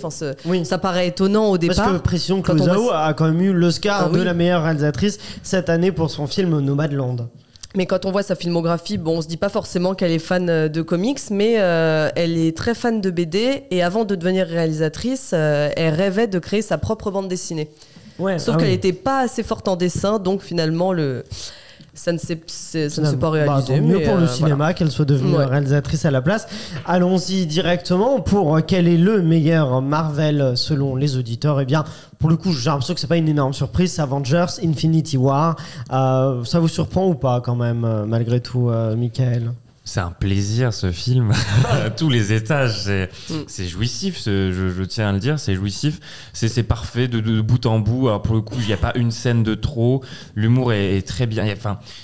ça paraît étonnant au départ. Parce que précision, Chloé Zhao a quand même eu l'Oscar de la meilleure réalisatrice cette année pour son film Nomadland. Mais quand on voit sa filmographie, on se dit pas forcément qu'elle est fan de comics, mais elle est très fan de BD, et avant de devenir réalisatrice, elle rêvait de créer sa propre bande dessinée. Sauf qu'elle n'était pas assez forte en dessin, donc finalement ça ne s'est pas réalisé. Tant mieux pour le cinéma qu'elle soit devenue réalisatrice à la place. Allons-y directement pour quel est le meilleur Marvel selon les auditeurs. Eh bien, pour le coup, j'ai l'impression que c'est pas une énorme surprise, c'est Avengers Infinity War. Ça vous surprend ou pas quand même, malgré tout, Michael ? C'est un plaisir, ce film, à tous les étages. C'est jouissif, je tiens à le dire, c'est jouissif. C'est parfait de bout en bout. Alors pour le coup, il n'y a pas une scène de trop. L'humour est très bien.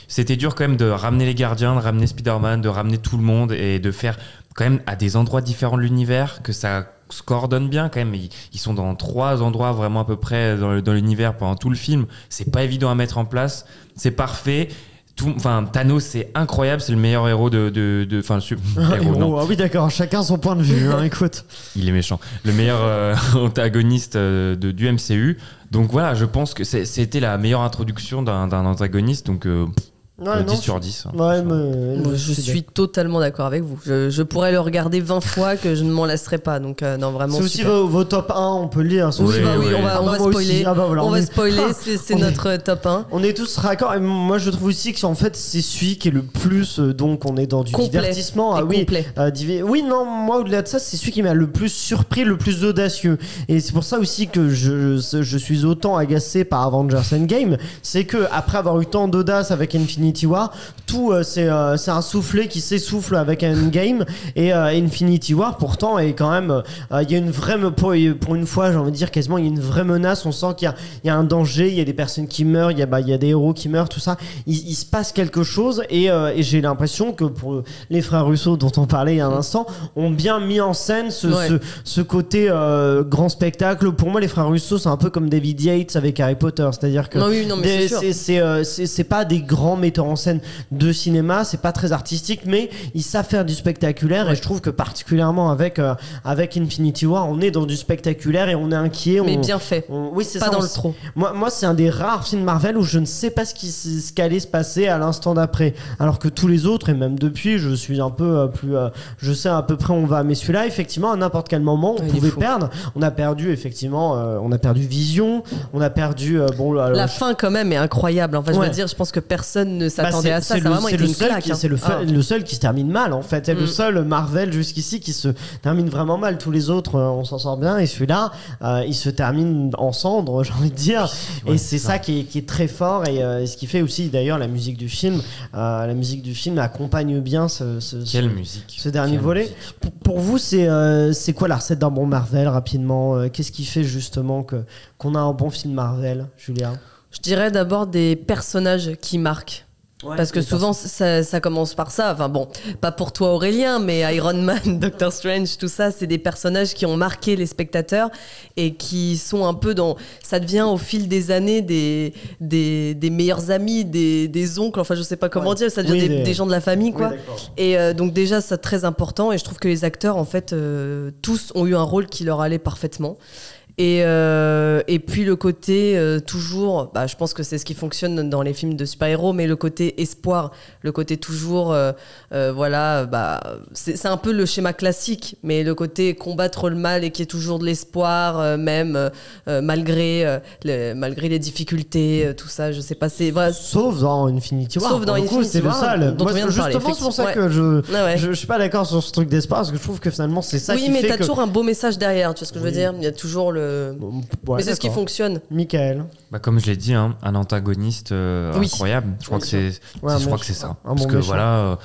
C'était dur quand même de ramener les Gardiens, de ramener Spider-Man, de ramener tout le monde, et de faire quand même à des endroits différents de l'univers, que ça se coordonne bien quand même. Ils sont dans 3 endroits vraiment à peu près dans l'univers pendant tout le film. C'est pas évident à mettre en place. C'est parfait. Thanos, c'est incroyable, c'est le meilleur héros Ah oui, d'accord, chacun son point de vue, écoute. Il est méchant. Le meilleur antagoniste du MCU. Donc voilà, je pense que c'était la meilleure introduction d'un antagoniste, donc 10 sur 10. Je suis totalement d'accord avec vous. Je pourrais le regarder 20 fois que je ne m'en lasserai pas. Donc non, vraiment. C'est aussi vos top 1, on peut le lire. Oui, on va spoiler. On va spoiler, c'est notre top 1. On est tous raccord. Et moi, je trouve aussi que en fait, c'est celui qui est le plus. Donc, on est dans du divertissement. Complet. Moi, au-delà de ça, c'est celui qui m'a le plus surpris, le plus audacieux. Et c'est pour ça aussi que je suis autant agacé par Avengers Endgame. C'est que après avoir eu tant d'audace avec Infinity War, tout c'est un soufflet qui s'essouffle avec Endgame, et Infinity War pourtant est quand même il y a une vraie, pour une fois j'ai envie de dire quasiment, il y a une vraie menace, on sent qu'il y a un danger, il y a des personnes qui meurent, il y a des héros qui meurent, tout ça, il se passe quelque chose, et j'ai l'impression que pour les frères Russo dont on parlait il y a un instant, ont bien mis en scène ce côté grand spectacle. Pour moi, les frères Russo, c'est un peu comme David Yates avec Harry Potter, c'est-à-dire que c'est pas des grands metteurs metteurs en scène de cinéma, c'est pas très artistique, mais ils savent faire du spectaculaire. Et je trouve que particulièrement avec Infinity War, on est dans du spectaculaire et on est inquiet. Mais bien fait. Oui, c'est pas ça. Dans le trop. Moi, c'est un des rares films Marvel où je ne sais pas ce qu'allait se passer à l'instant d'après. Alors que tous les autres, et même depuis, je suis un peu plus. Je sais à peu près où on va. Mais celui-là, effectivement, à n'importe quel moment, on pouvait perdre. On a perdu, effectivement, on a perdu Vision, on a perdu. La fin, quand même, est incroyable. Enfin, je veux dire, je pense que personne ne s'attendait à ça. Ça a vraiment été une claque. C'est le seul qui se termine mal, en fait. C'est le seul Marvel jusqu'ici qui se termine vraiment mal. Tous les autres, on s'en sort bien. Et celui-là, il se termine en cendres, j'ai envie de dire. Et c'est ça qui est très fort. Et ce qui fait aussi, d'ailleurs, la musique du film. La musique du film accompagne bien ce dernier volet. Pour vous, c'est quoi la recette d'un bon Marvel, rapidement? Qu'est-ce qui fait justement qu'on a un bon film Marvel, Julia? Je dirais d'abord des personnages qui marquent. Ouais, parce que souvent ça commence par ça. Enfin bon, pas pour toi Aurélien, mais Iron Man, Doctor Strange, tout ça, c'est des personnages qui ont marqué les spectateurs et qui sont un peu dans... Ça devient au fil des années des meilleurs amis, des oncles, enfin je sais pas comment dire, ça devient des gens de la famille, quoi. Oui, et donc déjà c'est très important et je trouve que les acteurs, en fait, tous ont eu un rôle qui leur allait parfaitement. Et puis le côté toujours, je pense que c'est ce qui fonctionne dans les films de super-héros, mais le côté espoir, le côté toujours, c'est un peu le schéma classique, mais le côté combattre le mal et qu'il y ait toujours de l'espoir, même malgré les difficultés, tout ça, je sais pas, c'est voilà. Sauf dans Infinity War. Sauf dans Infinity War, c'est le seul. Justement, c'est pour ça que je suis pas d'accord sur ce truc d'espoir, parce que je trouve que finalement c'est ça qui fait que... Oui, mais t'as toujours un beau message derrière, tu vois ce que je veux dire? Il y a toujours mais c'est ce qui fonctionne. Michael. Comme je l'ai dit, un antagoniste incroyable. Je crois que c'est ça. Parce que voilà,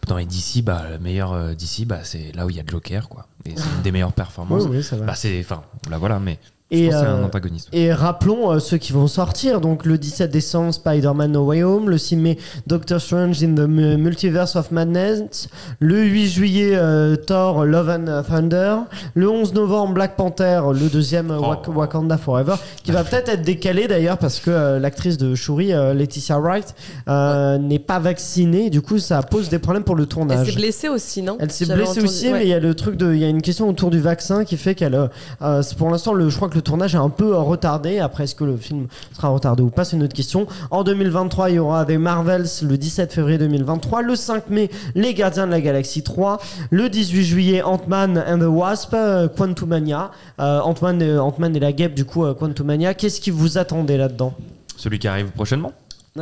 dans les DC, le meilleur DC, c'est là où il y a Joker, quoi. Et c'est une des meilleures performances. Oui, ça va. Voilà, mais. Et, c'est un antagoniste. Et rappelons ceux qui vont sortir. Donc le 17 décembre, Spider-Man No Way Home. Le 6 mai, Doctor Strange in the Multiverse of Madness. Le 8 juillet, Thor Love and Thunder. Le 11 novembre, Black Panther, le deuxième Wakanda Forever, qui va peut-être être décalé d'ailleurs parce que l'actrice de Shuri, Laetitia Wright, n'est pas vaccinée. Du coup, ça pose des problèmes pour le tournage. Elle s'est blessée aussi, non? Elle s'est blessée aussi, mais il y a il y a une question autour du vaccin qui fait qu'elle, pour l'instant, je crois que le tournage est un peu retardé. Après, est-ce que le film sera retardé ou pas, c'est une autre question. En 2023, il y aura des Marvels le 17 février 2023. Le 5 mai, Les Gardiens de la Galaxie 3. Le 18 juillet, Ant-Man and the Wasp, Quantumania. Ant-Man et la guêpe, du coup, Quantumania. Qu'est-ce qui vous attendez là-dedans? Celui qui arrive prochainement.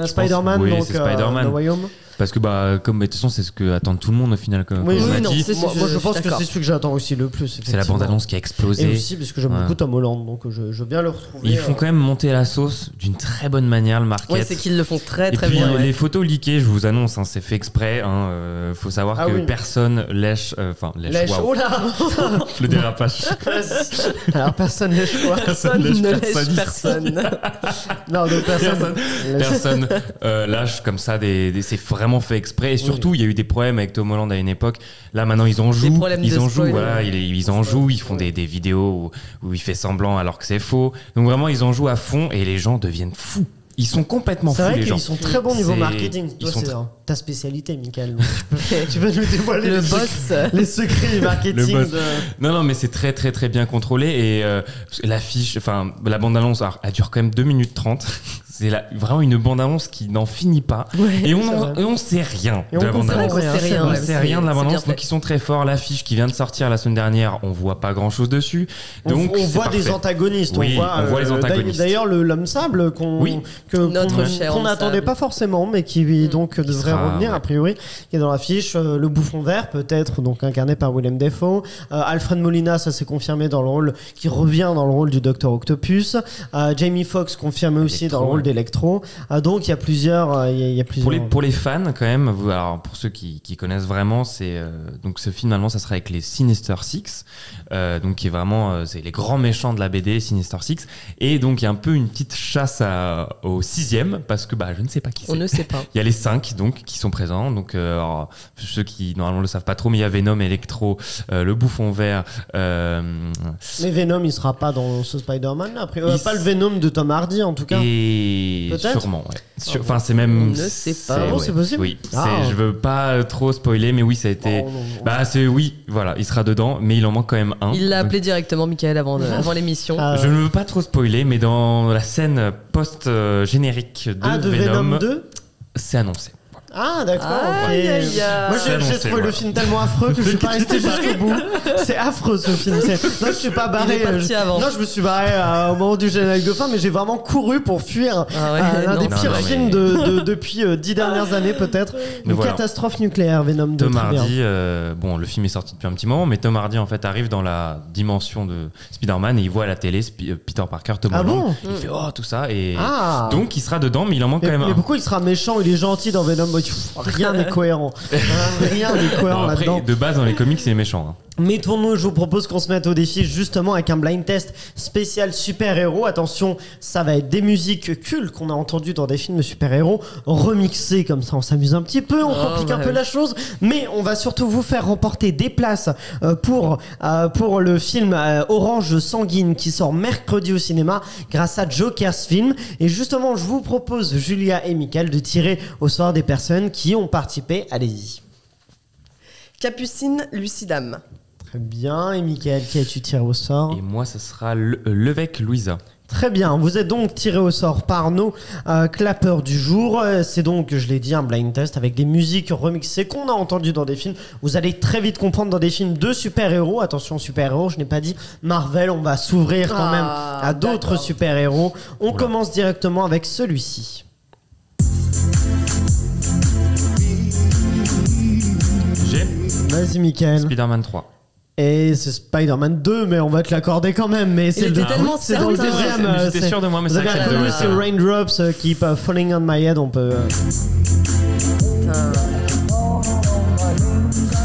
Spider-Man, oui, donc c'est Spider-Man. No Way Home. Parce que de toute façon c'est ce que attend tout le monde au final, comme oui, on a dit. Moi je pense que c'est celui que j'attends aussi le plus. C'est la bande-annonce qui a explosé. Et aussi parce que j'aime beaucoup Tom Holland, donc je veux bien le retrouver. Ils font quand même monter la sauce d'une très bonne manière, le market. Oui, c'est qu'ils le font très très bien. Et puis les photos leakées, je vous annonce, c'est fait exprès. Faut savoir que personne lèche. Lèche. Wow. Oh là. Le dérapage. Alors personne lèche quoi? Personne ne lèche personne. Non, personne lâche comme ça c'est vraiment fait exprès. Et surtout, il y a eu des problèmes avec Tom Holland à une époque. Là, maintenant, ils en jouent. Ils en jouent. Ils font des vidéos où il fait semblant alors que c'est faux. Donc vraiment, ils en jouent à fond et les gens deviennent fous. Ils sont complètement fous, les gens. Ils sont très bons niveau marketing. Toi, c'est ta spécialité, Michael. Tu peux nous dévoiler le boss, les secrets du marketing. Non, mais c'est très, très, très bien contrôlé. Et l'affiche, la bande-annonce, elle dure quand même 2 minutes 30. C'est vraiment une bande-annonce qui n'en finit pas. Ouais, et on sait rien de la bande-annonce. On sait rien de la bande-annonce. Donc ils sont très forts. L'affiche qui vient de sortir la semaine dernière, on voit pas grand-chose dessus. Donc on voit des antagonistes. Oui, on voit les antagonistes. D'ailleurs, l'homme sable qu'on n'attendait pas forcément, mais qui donc devrait revenir a priori, qui est dans l'affiche. Le bouffon vert peut-être, donc incarné par Willem Dafoe. Alfred Molina, ça s'est confirmé dans le rôle, qui revient dans le rôle du Docteur Octopus. Jamie Foxx confirmé aussi dans le rôle d'Electro. Donc il y a plusieurs. Pour les fans quand même, alors pour ceux qui connaissent vraiment, donc ce film finalement ça sera avec les Sinister Six, donc qui est vraiment c'est les grands méchants de la BD Sinister Six, et donc il y a un peu une petite chasse au 6e parce que je ne sais pas qui c'est. On ne sait pas. Il y a les 5 donc qui sont présents, donc alors, ceux qui normalement le savent pas trop, mais il y a Venom, Electro, le bouffon vert. Mais Venom il sera pas dans ce Spider-Man là, après pas le Venom de Tom Hardy en tout cas. Et Peut-être. sûrement, ouais. Enfin, c'est même. On ne sait pas. C'est possible. Oui, Ah. je veux pas trop spoiler, mais oui, ça a été. Oh, non. Bah, voilà, il sera dedans, mais il en manque quand même un. Il l'a Donc, appelé directement, Michael, avant l'émission. Ah, je ne veux pas trop spoiler, mais dans la scène post-générique de Venom 2. c'est annoncé. Ah, d'accord. Aïe, ok. aïe, aïe. Moi, C'est j'ai annoncé, trouvé le voilà. film tellement affreux que je suis pas resté jusqu'au bout. C'est affreux ce film. Non, je suis pas barré. Il est parti avant. Non, je me suis barré au moment du générique de fin, mais j'ai vraiment couru pour fuir l'un des pires films depuis 10 dernières années, peut-être. Mais Une voilà. catastrophe nucléaire, Venom 2. Tom très bien. Hardy, bon, le film est sorti depuis un petit moment, mais Tom Hardy en fait arrive dans la dimension de Spider-Man et il voit à la télé Peter Parker, Tom Ah Holland. bon Il fait tout ça et Ah. donc il sera dedans, mais il en manque quand même Mais un. pourquoi il sera méchant, il est gentil dans Venom? Rien n'est cohérent. Rien n'est cohérent Bon, après, là-dedans. de base dans les comics, c'est méchant. Hein. Mettons-nous, je vous propose qu'on se mette au défi justement avec un blind test spécial super-héros. Attention, ça va être des musiques cultes qu'on a entendues dans des films de super-héros, remixées comme ça, on s'amuse un petit peu, on complique un peu la chose, mais on va surtout vous faire remporter des places pour le film Orange Sanguine qui sort mercredi au cinéma grâce à Joker's Film. Et justement, je vous propose, Julia et Mickaël, de tirer au sort des personnes qui ont participé. Allez-y. Capucine Lucidam. Très bien. Et Mickaël, qui as-tu tiré au sort? Et moi, ça sera Levesque Louisa. Très bien, vous êtes donc tiré au sort par nos clappeurs du jour. C'est donc, je l'ai dit, un blind test avec des musiques remixées qu'on a entendues dans des films. Vous allez très vite comprendre dans des films de super-héros. Attention, super-héros, je n'ai pas dit Marvel, on va s'ouvrir quand même à d'autres d'accord. super-héros. On commence directement avec celui-ci. J'ai Vas-y, Mickaël. Spider-Man 3. Et c'est Spider-Man 2, mais on va te l'accorder quand même. Mais c'est était le tellement c'est dans le certain. deuxième. J'étais sûr de moi, mais Vous c'est avez vrai que reconnu, c'est c'est Raindrops Keep Falling on My Head. On peut.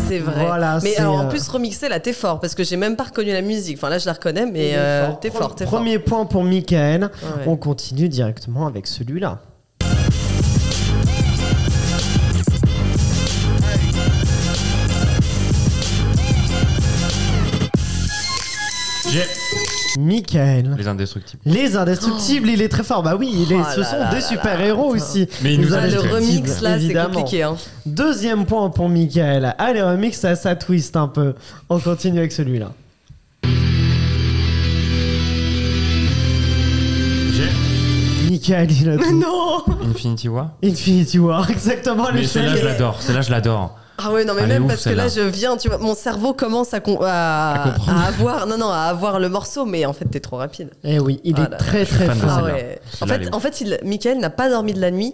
C'est vrai. Voilà, mais c'est, alors, en plus, remixé, là, t'es fort, parce que j'ai même pas reconnu la musique. Enfin, là, je la reconnais, mais t'es fort. Premier point pour Mickaël. Ouais. On continue directement avec celui-là. J'ai Mickaël. Les Indestructibles. Les Indestructibles, il est très fort. Bah oui, ce sont des super-héros aussi. Mais il nous a Les Le Indestructibles, remix, là, c'est évidemment. compliqué. Hein. Deuxième point pour Mickaël. Allez, remix, ça twist un peu. On continue avec celui-là. J'ai Mickaël, il a tout. Non. Infinity War. Infinity War, exactement. Mais l'échelle. celle-là, je l'adore. Celle-là, je l'adore. Ah ouais, non, mais Elle est même ouf, parce que là, celle-là. je viens, tu vois, mon cerveau commence à comprendre. à avoir le morceau, mais en fait, t'es trop rapide. Eh oui, il Ah est là là, très je suis très fan de fort. Ah celle-là. ouais. Celle-là, elle est En fait, Michael n'a pas dormi de la nuit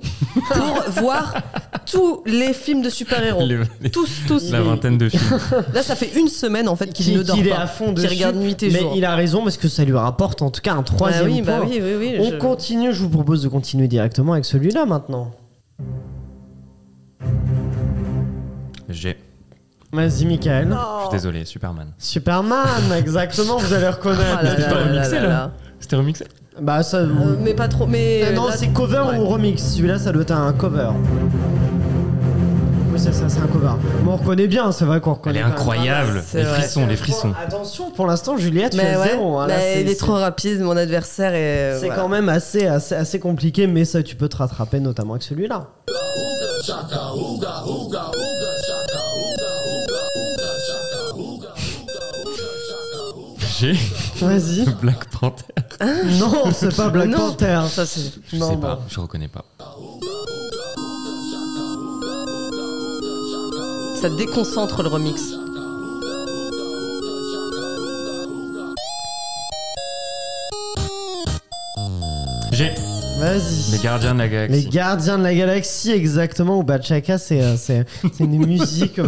pour voir tous les films de super-héros. Tous. La vingtaine de films. Là, ça fait une semaine en fait qu'il ne dort qu'il est pas. à fond qu'il dessus. regarde nuit et mais jour. il a raison parce que ça lui rapporte en tout cas un troisième oui, point. oui. On continue, je vous propose de continuer directement avec celui-là maintenant. J'ai. Vas-y, Mickaël. Je suis désolé, Superman. Superman, exactement, vous allez reconnaître. Ah là C'était là pas là remixé, là là là. C'était remixé. Bah ça. Mais pas trop. Mais non, là- c'est cover ouais. ou remix. Celui-là, ça doit être un cover. Oui, c'est ça, c'est un cover. Bon, on reconnaît bien, c'est vrai qu'on reconnaît. Elle est quand même. incroyable. C'est Les vrai. frissons, les frissons. Attention, pour l'instant, Juliette, tu Mais as ouais, 0. Hein, là, mais il est c'est- trop rapide, mon adversaire est. C'est voilà. quand même assez compliqué, mais ça, tu peux te rattraper, notamment avec celui-là. J'ai Vas-y. Black Panther. Non, c'est pas Black Non. Panther. Ça, c'est. Je Non, sais non. pas, je reconnais pas. Ça déconcentre le remix. J'ai Vas-y. Les Gardiens de la Les Galaxie. Gardiens de la Galaxie, exactement. Ou Bachaka, c'est une musique.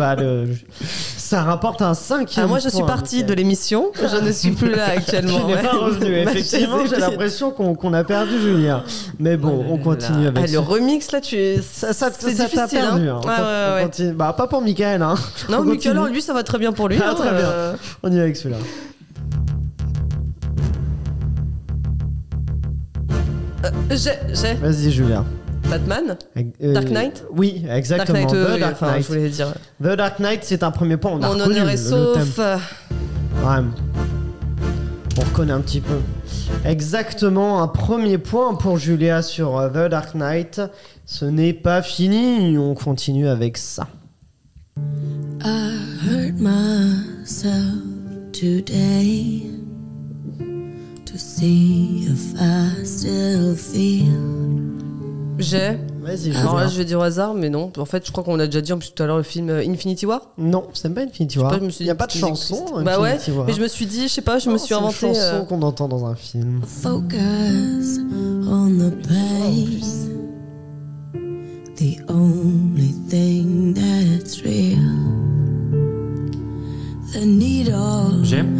Ça rapporte un 5e. Moi, je suis partie de l'émission. Je ne suis plus là actuellement. Tu n'es pas revenu. Effectivement, j'ai l'impression qu'on a perdu Julien. Mais bon, on continue avec le remix, là, c'est ça t'a difficile. perdu. Hein. On Ouais. continue. Bah, pas pour Michael. Hein. Non, On Michael, continue. lui, ça va très bien pour lui. Ah, hein, très bien. On y va avec celui-là. J'ai Vas-y, Julien. Batman. Dark Knight. Oui, exactement. Dark Knight, The Dark enfin, Knight. je voulais dire. The Dark Knight, c'est un premier point. On a Mon reconnu honneur est le sauf. thème. Ouais. On reconnaît un petit peu. Exactement, un premier point pour Julia sur The Dark Knight. Ce n'est pas fini, on continue avec ça. I hurt myself today to see if I still feel. Vas-y, Alors là, je vais dire au hasard, mais non. En fait, je crois qu'on a déjà dit en plus tout à l'heure le film Infinity War. Non, c'est pas Infinity War. Il n'y a pas de chanson. Bah ouais, Infinity War. mais je me suis dit, je sais pas, je me suis inventé. C'est une chanson qu'on entend dans un film. Focus on the pain. The only thing that's real. The needle. J'aime.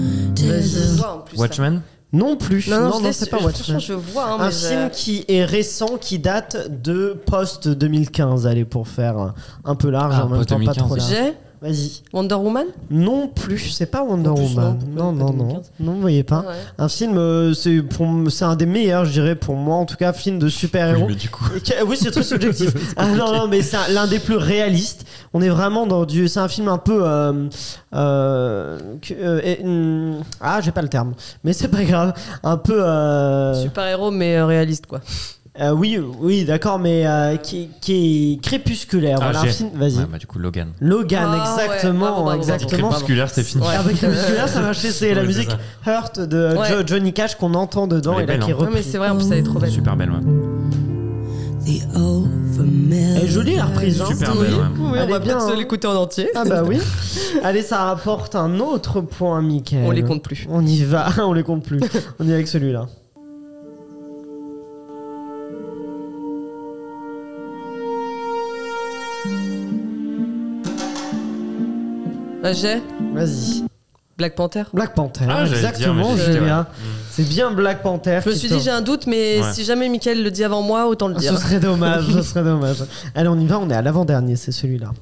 Watchmen. Non plus. Non, c'est pas Watchmen. Franchement, je vois. Hein, un film qui est récent, qui date de post 2015. Allez, pour faire un peu large, en même temps pas trop large. Vas-y. Wonder Woman? Non plus, c'est pas Wonder Woman. Non, vous voyez pas. Ah ouais. Un film, c'est un des meilleurs, je dirais, pour moi, en tout cas, film de super-héros. Oui, mais du coup. Oui, c'est très subjectif. Non, mais c'est l'un des plus réalistes. On est vraiment dans du. C'est un film un peu. J'ai pas le terme, mais c'est pas grave. Un peu. Super-héros, mais réaliste, quoi. Oui, d'accord, mais qui est crépusculaire. Voilà, un film. Vas-y. Ouais, bah, du coup, Logan. exactement, ouais. exactement. Crépusculaire, c'était fini. Ouais. Crépusculaire, ça marchait. C'est la musique Hurt de Johnny Cash qu'on entend dedans et là qui est repris. mais c'est vrai, en plus, elle est trop belle. Super belle, ouais. Elle est jolie la reprise. Super belle, ouais. Oui, on va bien l'écouter en entier. Ah bah oui. Allez, ça rapporte un autre point, Mickaël. On les compte plus. On y va, on les compte plus. On y va avec celui-là. Vas-y. Black Panther. Exactement, Julia. C'est bien Black Panther. Je me suis dit, j'ai un doute, mais si jamais Mickaël le dit avant moi, autant le dire. Ce serait dommage. Allez, on y va, on est à l'avant-dernier, c'est celui-là.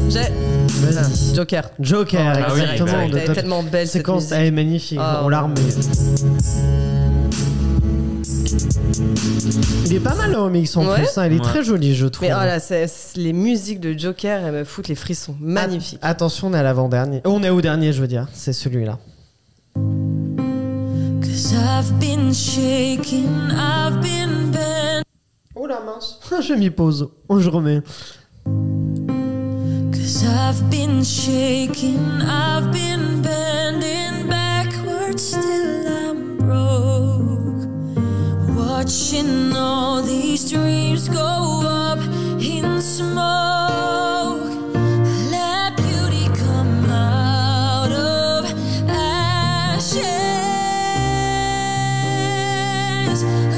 Vas-y. Joker, exactement. Elle est tellement belle cette séquence, musique. elle est magnifique. On l'a remet. Il est pas mal le remix en plus, hein. Il est très joli, je trouve. Mais voilà, les musiques de Joker, elles me foutent les frissons. Magnifique. Attention, on est à l'avant-dernier. On est au dernier, je veux dire. C'est celui-là. Oh la mince. J'ai mis pause. Je remets. I've been shaking, I've been bending backwards, still I'm broke. Watching all these dreams go up in smoke. Let beauty come out of ashes.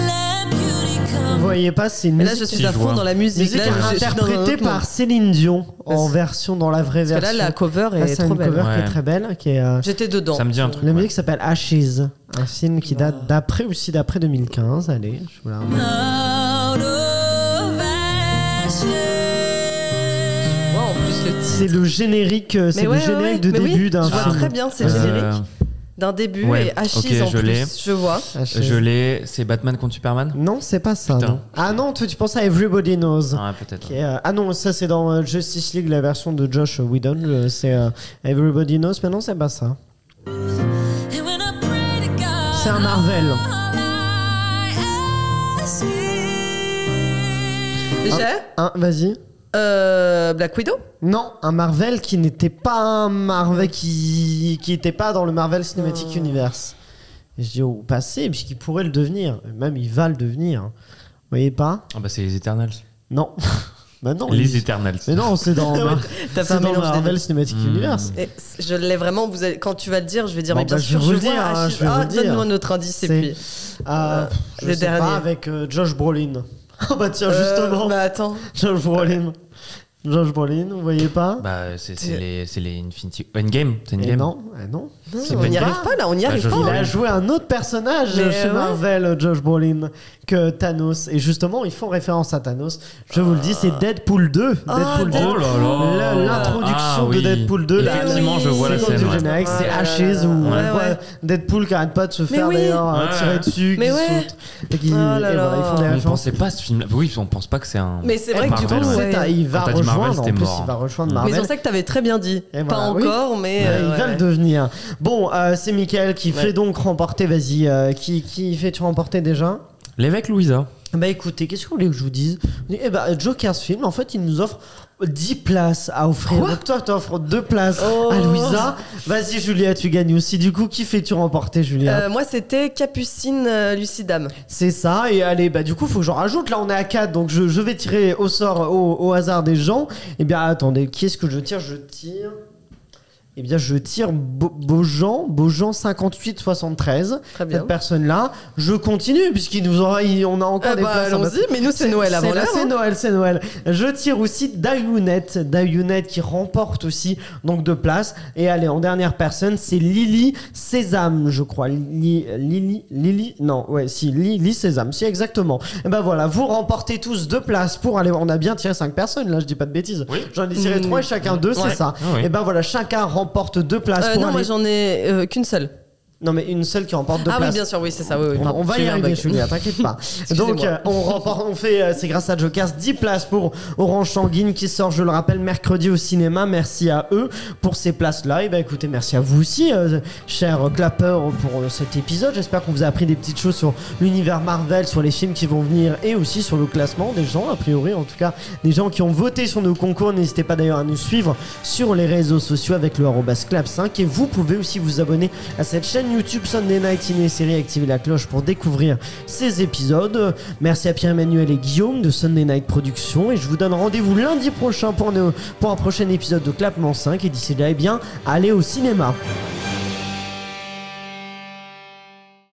Let beauty come. Vous voyez pas, c'est une musique. Là, je suis à fond dans la musique. Musique interprétée par Céline Dion en version, dans la vraie version. Parce que là, la cover est trop belle. C'est une cover qui est très belle. J'étais dedans. Ça me dit un truc. La musique s'appelle Ashes, un film qui date d'après 2015. Allez, je vous la remets. En plus, le titre. C'est le générique, de début d'un film. Je vois très bien, c'est le générique d'un début et Ashes en plus. Je vois. Je l'ai. C'est Batman contre Superman? Non, c'est pas ça. Non. Ah non, toi tu penses à Everybody Knows. Ah, peut-être. Ah non, ça c'est dans Justice League, la version de Josh Whedon. C'est Everybody Knows, mais non, c'est pas ça. C'est un Marvel. Vas-y. Black Widow? Non, un Marvel qui n'était pas un Marvel qui était pas dans le Marvel Cinematic Universe. Et je dis au passé, puisqu'il pourrait le devenir. Même il va le devenir. Vous voyez pas? Ah bah c'est les Eternals. Non. Bah non, les Eternals. Mais non, c'est dans, c'est dans Marvel Cinematic Universe. Et je l'ai vraiment. Quand tu vas le dire, je vais dire, mais bien sûr, je vais vous le dire. Donne-moi notre indice et puis. Je sais pas, avec Josh Brolin. Ah bah tiens, justement. Bah attends. Josh Brolin, vous voyez pas? Bah c'est les Infinity Endgame, c'est Endgame. Non. On n'y arrive pas là, on n'y arrive pas. Il a joué un autre personnage chez Marvel, Josh Brolin, que Thanos. Et justement, ils font référence à Thanos. Je vous le dis, c'est Deadpool 2. Deadpool 2. L'introduction de Deadpool 2. Effectivement, je vois la scène. Du générique, c'est Ashes où on voit Deadpool qui arrête pas de se faire d'ailleurs tirer dessus, qui saute. Et ils font des références. On pensait pas ce film-là. Oui, on pense pas que c'est un. Mais c'est vrai que du coup, il va rejoindre rejoindre. c'était En plus, mort. il va rejoindre Mais Marvel. c'est pour ça que t'avais très bien dit. Et Pas voilà, encore, mais. Il va le devenir. Bon, c'est Mickaël qui fait donc remporter. Vas-y, qui fait-tu remporter déjà? L'évêque Louisa. Bah écoutez, qu'est-ce que vous voulez que je vous dise? Eh bah, Joker's Film, en fait, il nous offre 10 places à offrir. Quoi? Donc toi, t'offres 2 places à Louisa. Vas-y, Julia, tu gagnes aussi. Du coup, qui fais-tu remporter, Julia? Moi, c'était Capucine Lucidam. C'est ça. Et allez, bah du coup, faut que j'en rajoute. Là, on est à 4, donc je vais tirer au sort, au hasard des gens. Eh bien, attendez, qui est-ce que je tire? Eh bien, je tire Beaujean 5873. Très bien. Cette personne-là. Je continue, puisqu'il nous aura, on a encore des places. Allons-y, mais nous, c'est Noël avant l'heure. C'est Noël. Je tire aussi Dayounet qui remporte aussi donc 2 places. Et allez, en dernière personne, c'est Lily Sésame, je crois. Lily Sésame, si, exactement. Et ben voilà, vous remportez tous 2 places pour aller. On a bien tiré 5 personnes, là, je dis pas de bêtises. Oui. J'en ai tiré 3 et chacun 2, c'est ça. Ah oui. Et ben voilà, chacun remporte 2 places pour Non, aller. moi, j'en ai qu'une seule. Non, mais une seule qui remporte 2 Ah places. oui, bien sûr, oui, c'est ça. Oui, On va y arriver, Julia, t'inquiète pas. Donc, on fait, c'est grâce à Jokers, 10 places pour Orange Sanguine qui sort, je le rappelle, mercredi au cinéma. Merci à eux pour ces places-là. Et bah écoutez, merci à vous aussi, chers clappeurs, pour cet épisode. J'espère qu'on vous a appris des petites choses sur l'univers Marvel, sur les films qui vont venir et aussi sur le classement des gens, a priori, en tout cas, des gens qui ont voté sur nos concours. N'hésitez pas d'ailleurs à nous suivre sur les réseaux sociaux avec le @clap5. Et vous pouvez aussi vous abonner à cette chaîne YouTube Sunday Night Ciné-Série, activez la cloche pour découvrir ces épisodes. Merci à Pierre-Emmanuel et Guillaume de Sunday Night Productions et je vous donne rendez-vous lundi prochain pour un prochain épisode de Clapement 5 et d'ici là, eh bien, allez au cinéma.